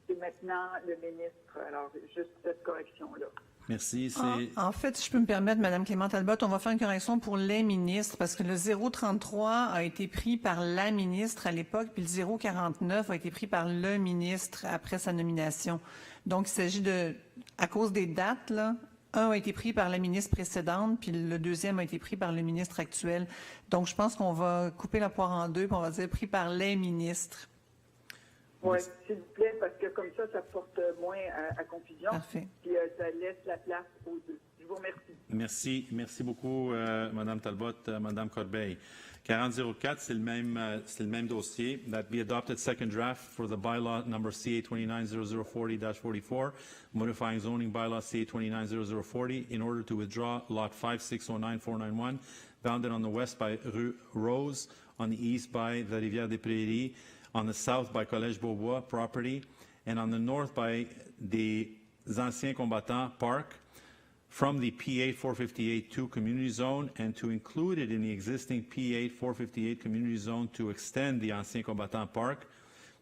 c'est maintenant le ministre. Alors, juste cette correction-là. Merci. En fait, si je peux me permettre, Mme Clément Talbot, on va faire une correction pour les ministres parce que le 033 a été pris par la ministre à l'époque, puis le 049 a été pris par le ministre après sa nomination. Donc, il s'agit de, à cause des dates, là, un a été pris par la ministre précédente, puis le deuxième a été pris par le ministre actuel. Donc, je pense qu'on va couper la poire en deux, puis on va dire pris par les ministres. Oui, s'il vous plaît, parce que comme ça porte moins à confusion. Parfait. Puis ça laisse la place aux deux. Je vous remercie. Merci beaucoup, Mme Talbot, Mme Corbeil. 4004, c'est le même dossier. That be adopted second draft for the bylaw number CA 290040-44, modifying zoning bylaw CA 290040 in order to withdraw lot 5609491, bounded on the west by Rue Rose, on the east by the Rivière des Prairies, on the south by Collège Beaubois property, and on the north by the Anciens Combattants Park, from the P8 458-2 community zone and to include it in the existing P8 458 community zone to extend the Anciens Combattants Park,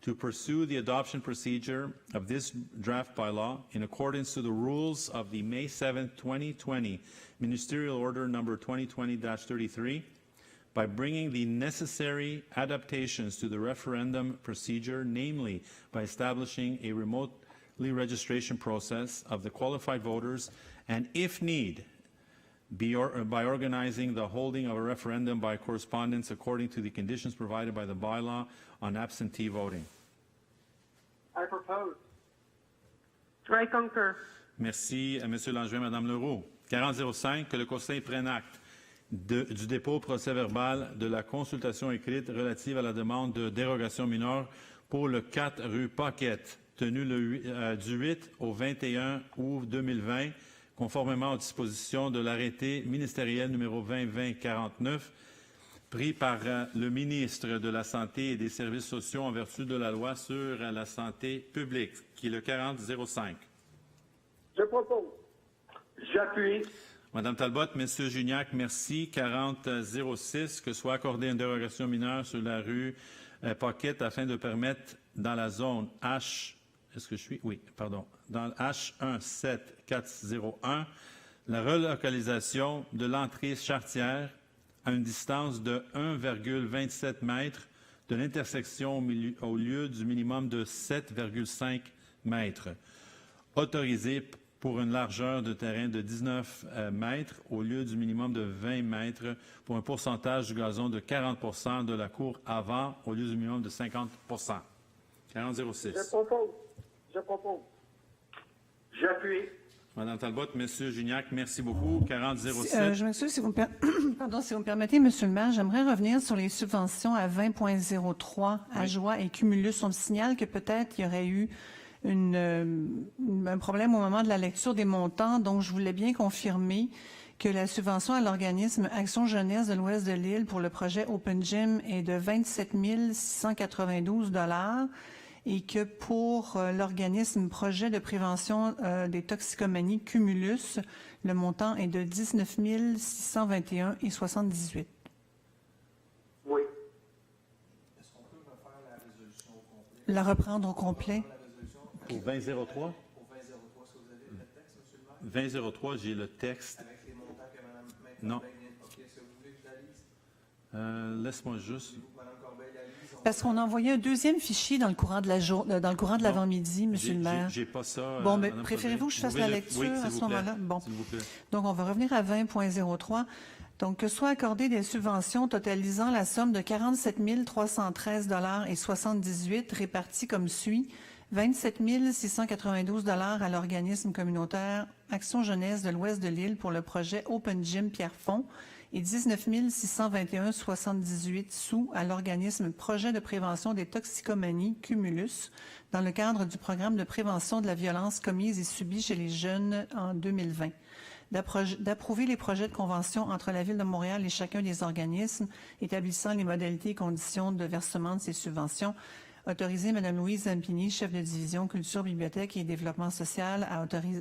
to pursue the adoption procedure of this draft bylaw in accordance to the rules of the May 7, 2020 Ministerial Order number 2020-33, by bringing the necessary adaptations to the referendum procedure, namely by establishing a remotely registration process of the qualified voters, and if need, by organizing the holding of a referendum by correspondence according to the conditions provided by the bylaw on absentee voting. I propose. I concur. Merci à M. Langevin, Mme Leroux. 4005, que le Conseil prenne acte du dépôt procès-verbal de la consultation écrite relative à la demande de dérogation mineure pour le 4 rue Paquette, tenu du 8 au 21 août 2020, conformément aux dispositions de l'arrêté ministériel numéro 2020-49, pris par le ministre de la Santé et des Services sociaux en vertu de la loi sur la santé publique, qui est le 4005. Je propose. J'appuie. Madame Talbot, Monsieur Gignac, merci. 4006, que soit accordée une dérogation mineure sur la rue Pocket afin de permettre dans la zone H, est-ce que je suis? Oui, pardon. Dans le H17401, la relocalisation de l'entrée charretière à une distance de 1,27 mètres de l'intersection au lieu du minimum de 7,5 mètres. Autorisé pour une largeur de terrain de 19 mètres au lieu du minimum de 20 mètres pour un pourcentage du gazon de 40 % de la cour avant au lieu du minimum de 50 40,06. Je propose. J'appuie. Madame Talbot, Monsieur Gignac, merci beaucoup. 40,07. Je m'excuse si vous me permettez, Monsieur le maire, j'aimerais revenir sur les subventions à 20,03 à Joie et Cumulus. On signale que peut-être il y aurait eu un problème au moment de la lecture des montants, donc je voulais bien confirmer que la subvention à l'organisme Action Jeunesse de l'Ouest de l'île pour le projet Open Gym est de 27 692 $ et que pour l'organisme Projet de prévention des toxicomanies Cumulus, le montant est de 19 621,78 $. Oui. Est-ce qu'on peut refaire la résolution au complet? La reprendre au complet. Pour 20,03? Pour 2003, est-ce que vous avez le texte, M. le maire? 20,03, j'ai le texte. Avec les montants que Mme Non. Corbeil vient de... OK, est-ce que vous voulez que je la lise? Laisse-moi juste... Mme Corbeil la lise? Parce qu'on a envoyé un deuxième fichier dans le courant de l'avant-midi, Monsieur le maire. J'ai pas ça. Bon, mais Madame préférez-vous que je fasse Corbeil. la Vous pouvez lecture à ce moment-là? Bon. S'il vous plaît. Donc, on va revenir à 20,03. Donc, que soient accordées des subventions totalisant la somme de 47 313,78 $ réparties comme suit. 27 692 $ à l'organisme communautaire Action Jeunesse de l'Ouest de l'île pour le projet Open Gym Pierrefonds et 19 621,78 sous à l'organisme Projet de prévention des toxicomanies Cumulus dans le cadre du programme de prévention de la violence commise et subie chez les jeunes en 2020. D'approuver les projets de convention entre la Ville de Montréal et chacun des organismes établissant les modalités et conditions de versement de ces subventions. Autoriser Mme Louise Zampini, chef de division Culture, Bibliothèque et Développement social,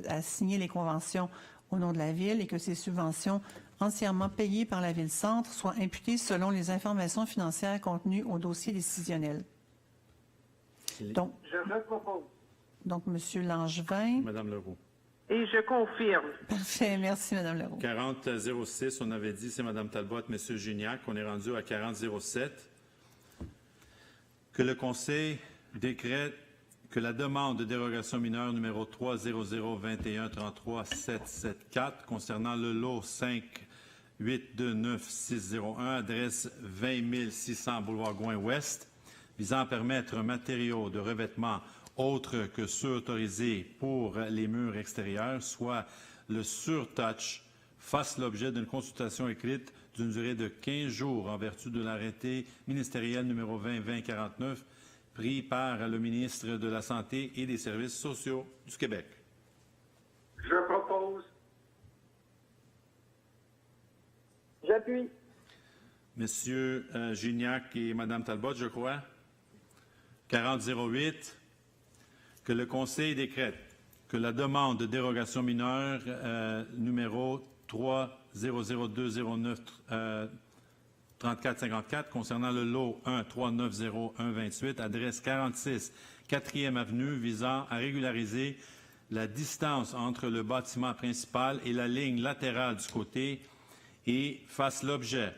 à signer les conventions au nom de la Ville et que ces subventions entièrement payées par la Ville-Centre soient imputées selon les informations financières contenues au dossier décisionnel. Donc, Je repropose. M. Langevin. Madame Leroux. Et je confirme. Parfait. Merci, Mme Leroux. 40,06, on avait dit, c'est Mme Talbot, M. Gignac. On est rendu à 40,07. Que le Conseil décrète que la demande de dérogation mineure numéro 30021337774 concernant le lot 5829601, adresse 20 600 boulevard Gouin-Ouest, visant à permettre un matériau de revêtement autre que ceux autorisés pour les murs extérieurs, soit le surtouch, fasse l'objet d'une consultation écrite d'une durée de 15 jours en vertu de l'arrêté ministériel numéro 20-2049 pris par le ministre de la Santé et des Services sociaux du Québec. Je propose. J'appuie. Monsieur Gignac et Mme Talbot, je crois. 4008, que le Conseil décrète que la demande de dérogation mineure numéro 30020934454 concernant le lot 1390128, adresse 46 4e Avenue, visant à régulariser la distance entre le bâtiment principal et la ligne latérale du côté et fasse l'objet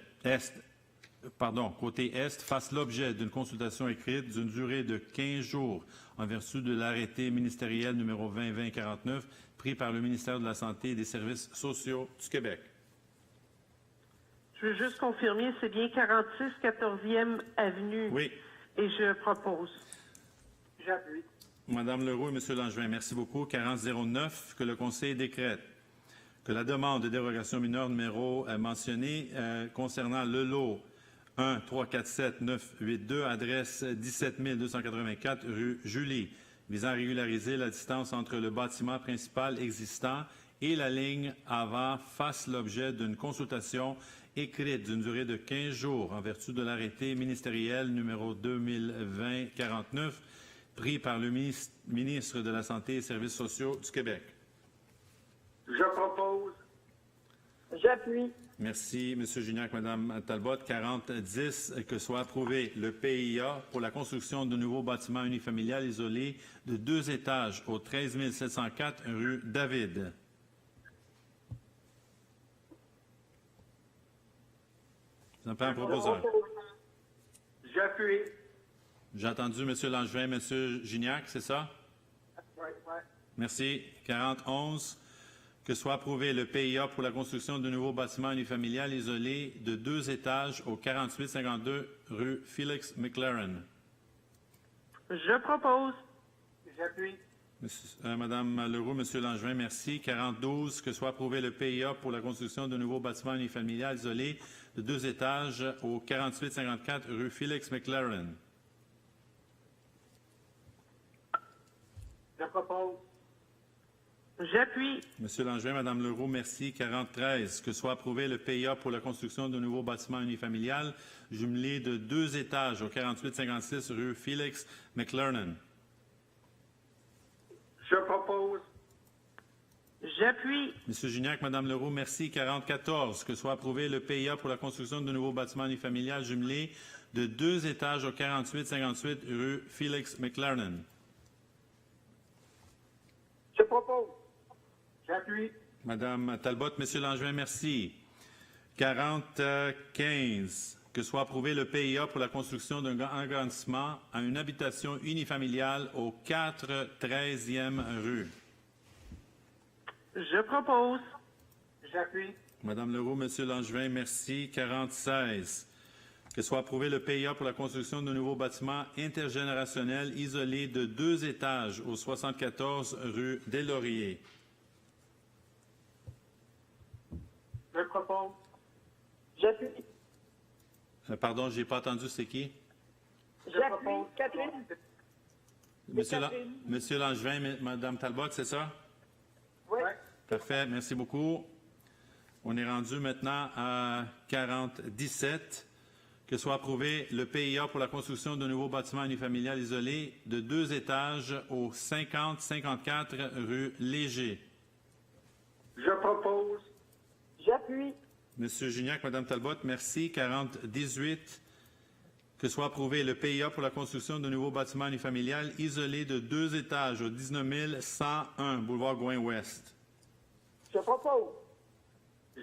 côté est, fasse l'objet d'une consultation écrite d'une durée de 15 jours en vertu de l'arrêté ministériel numéro 20-2049 pris par le ministère de la Santé et des Services sociaux du Québec. Je veux juste confirmer, c'est bien 46 14e Avenue. Oui. Et je propose. J'appuie. Madame Leroux et Monsieur Langevin, merci beaucoup. 4009, que le Conseil décrète que la demande de dérogation mineure numéro mentionnée concernant le lot 1347982, adresse 17 284 rue Julie, visant à régulariser la distance entre le bâtiment principal existant et la ligne avant fasse l'objet d'une consultation écrite d'une durée de 15 jours en vertu de l'arrêté ministériel numéro 2020-49 pris par le ministre de la Santé et des Services sociaux du Québec. Je propose. J'appuie. Merci, M. Gignac, Mme Talbot. 40-10, que soit approuvé le PIA pour la construction de nouveaux bâtiments unifamiliales isolés de 2 étages au 13 704 rue David. Vous en un proposeur. J'appuie. J'ai entendu M. Langevin, M. Gignac, c'est ça? Oui, oui. Merci. 40-11, que soit approuvé le PIA pour la construction de nouveaux bâtiments unifamiliales isolés de 2 étages au 4852 rue Félix McLaren. Je propose. J'appuie. Madame Leroux, Monsieur Langevin, merci. 40-12, que soit approuvé le PIA pour la construction de nouveaux bâtiments unifamiliales isolés de 2 étages au 4854 rue Félix McLaren. Je propose. J'appuie. Monsieur Langevin, Madame Leroux, merci. 40-13, que soit approuvé le PIA pour la construction de nouveaux bâtiments unifamiliales jumelés de 2 étages au 4856 rue Félix McLaren. Je propose. J'appuie. Monsieur Gignac, Madame Leroux, merci. 40-14, que soit approuvé le PIA pour la construction de nouveaux bâtiments unifamiliales jumelés de 2 étages au 4858 rue Félix McLaren. Je propose. J'appuie. Madame Talbot, Monsieur Langevin, merci. 40-15, que soit approuvé le PIA pour la construction d'un agrandissement à une habitation unifamiliale au 4 13e rue. Je propose. J'appuie. Madame Leroux, Monsieur Langevin, merci. 40-16, que soit approuvé le PIA pour la construction de nouveaux bâtiments intergénérationnels isolés de 2 étages au 74 rue des Lauriers. Je propose. J'appuie. Pardon, je n'ai pas entendu, c'est qui? J'appuie. Catherine. Monsieur Langevin, Madame Talbot, c'est ça? Oui. Parfait, merci beaucoup. On est rendu maintenant à 40-17. Que soit approuvé le PIA pour la construction de nouveaux bâtiments unifamiliales isolés de 2 étages au 50-54 rue Léger. Je propose. J'appuie. Monsieur Gignac, Madame Talbot, merci. 40-18. Que soit approuvé le PIA pour la construction de nouveaux bâtiments unifamiliales isolés de 2 étages au 19 101 boulevard Gouin-Ouest. Je propose.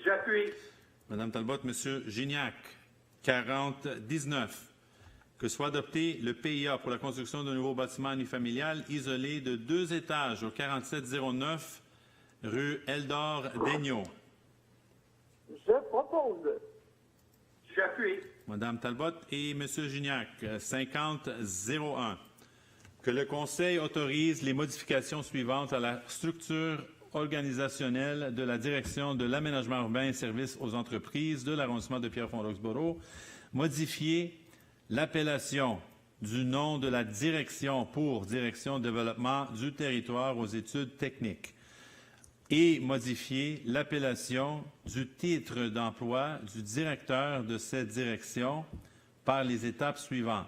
J'appuie. Madame Talbot, Monsieur Gignac. 40-19. Que soit adopté le PIA pour la construction de nouveaux bâtiments unifamiliales isolés de 2 étages au 4709 rue Eldor-Daigneault. Je propose. J'appuie. Madame Talbot et Monsieur Gignac, 50-01. Que le Conseil autorise les modifications suivantes à la structure organisationnelle de la Direction de l'aménagement urbain et services aux entreprises de l'arrondissement de Pierrefonds-Roxboro, modifier l'appellation du nom de la direction pour Direction de développement du territoire aux études techniques et modifier l'appellation du titre d'emploi du directeur de cette direction par les étapes suivantes.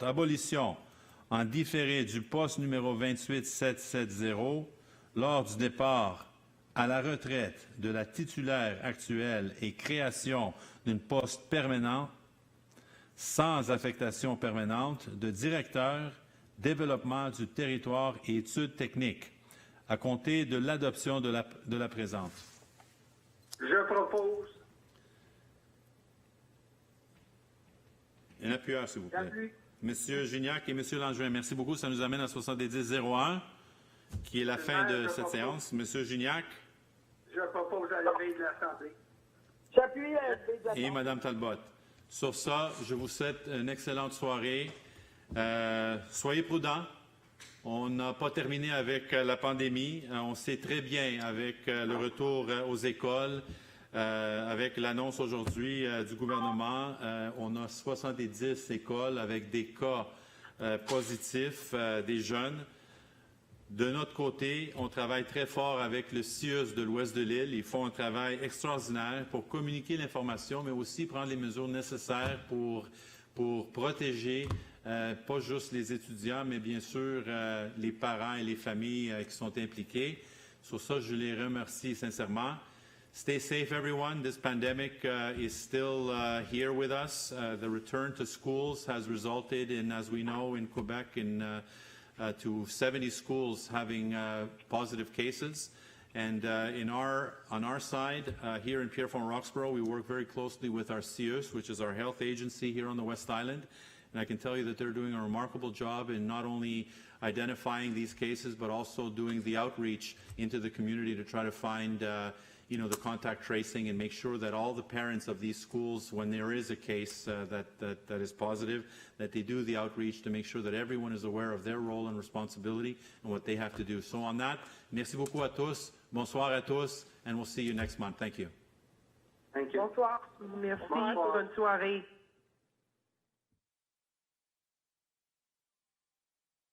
Abolition en différé du poste numéro 28770 lors du départ à la retraite de la titulaire actuelle et création d'une poste permanent sans affectation permanente de directeur, développement du territoire et études techniques, à compter de l'adoption de la présente. Je propose. Un appuyeur, s'il vous plaît. J'appuie. Monsieur Gignac et Monsieur Langevin, merci beaucoup. Ça nous amène à 70-01, qui est la fin de cette séance. Monsieur Gignac Je propose à l'éveil de l'Assemblée. J'appuie. et Madame Talbot. Sur ça, je vous souhaite une excellente soirée. Soyez prudents. On n'a pas terminé avec la pandémie. On sait très bien avec le retour aux écoles, avec l'annonce aujourd'hui du gouvernement, on a 70 écoles avec des cas positifs des jeunes. De notre côté, on travaille très fort avec le CIUS de l'ouest de l'île. Ils font un travail extraordinaire pour communiquer l'information, mais aussi prendre les mesures nécessaires pour protéger pas juste les étudiants, mais bien sûr les parents et les familles qui sont impliqués. Sur ça, je les remercie sincèrement. Stay safe, everyone. This pandemic is still here with us. The return to schools has resulted in, as we know, in Quebec, to 70 schools having positive cases. And on our side, here in Pierrefonds Roxborough, we work very closely with our CIUS, which is our health agency here on the West Island. And I can tell you that they're doing a remarkable job in not only identifying these cases, but also doing the outreach into the community to try to find the contact tracing and make sure that all the parents of these schools, when there is a case that is positive, that they do the outreach to make sure that everyone is aware of their role and responsibility and what they have to do. So on that, merci beaucoup à tous, bonsoir à tous, and we'll see you next month. Thank you. Thank you. Bonsoir. Merci. Bonne soirée.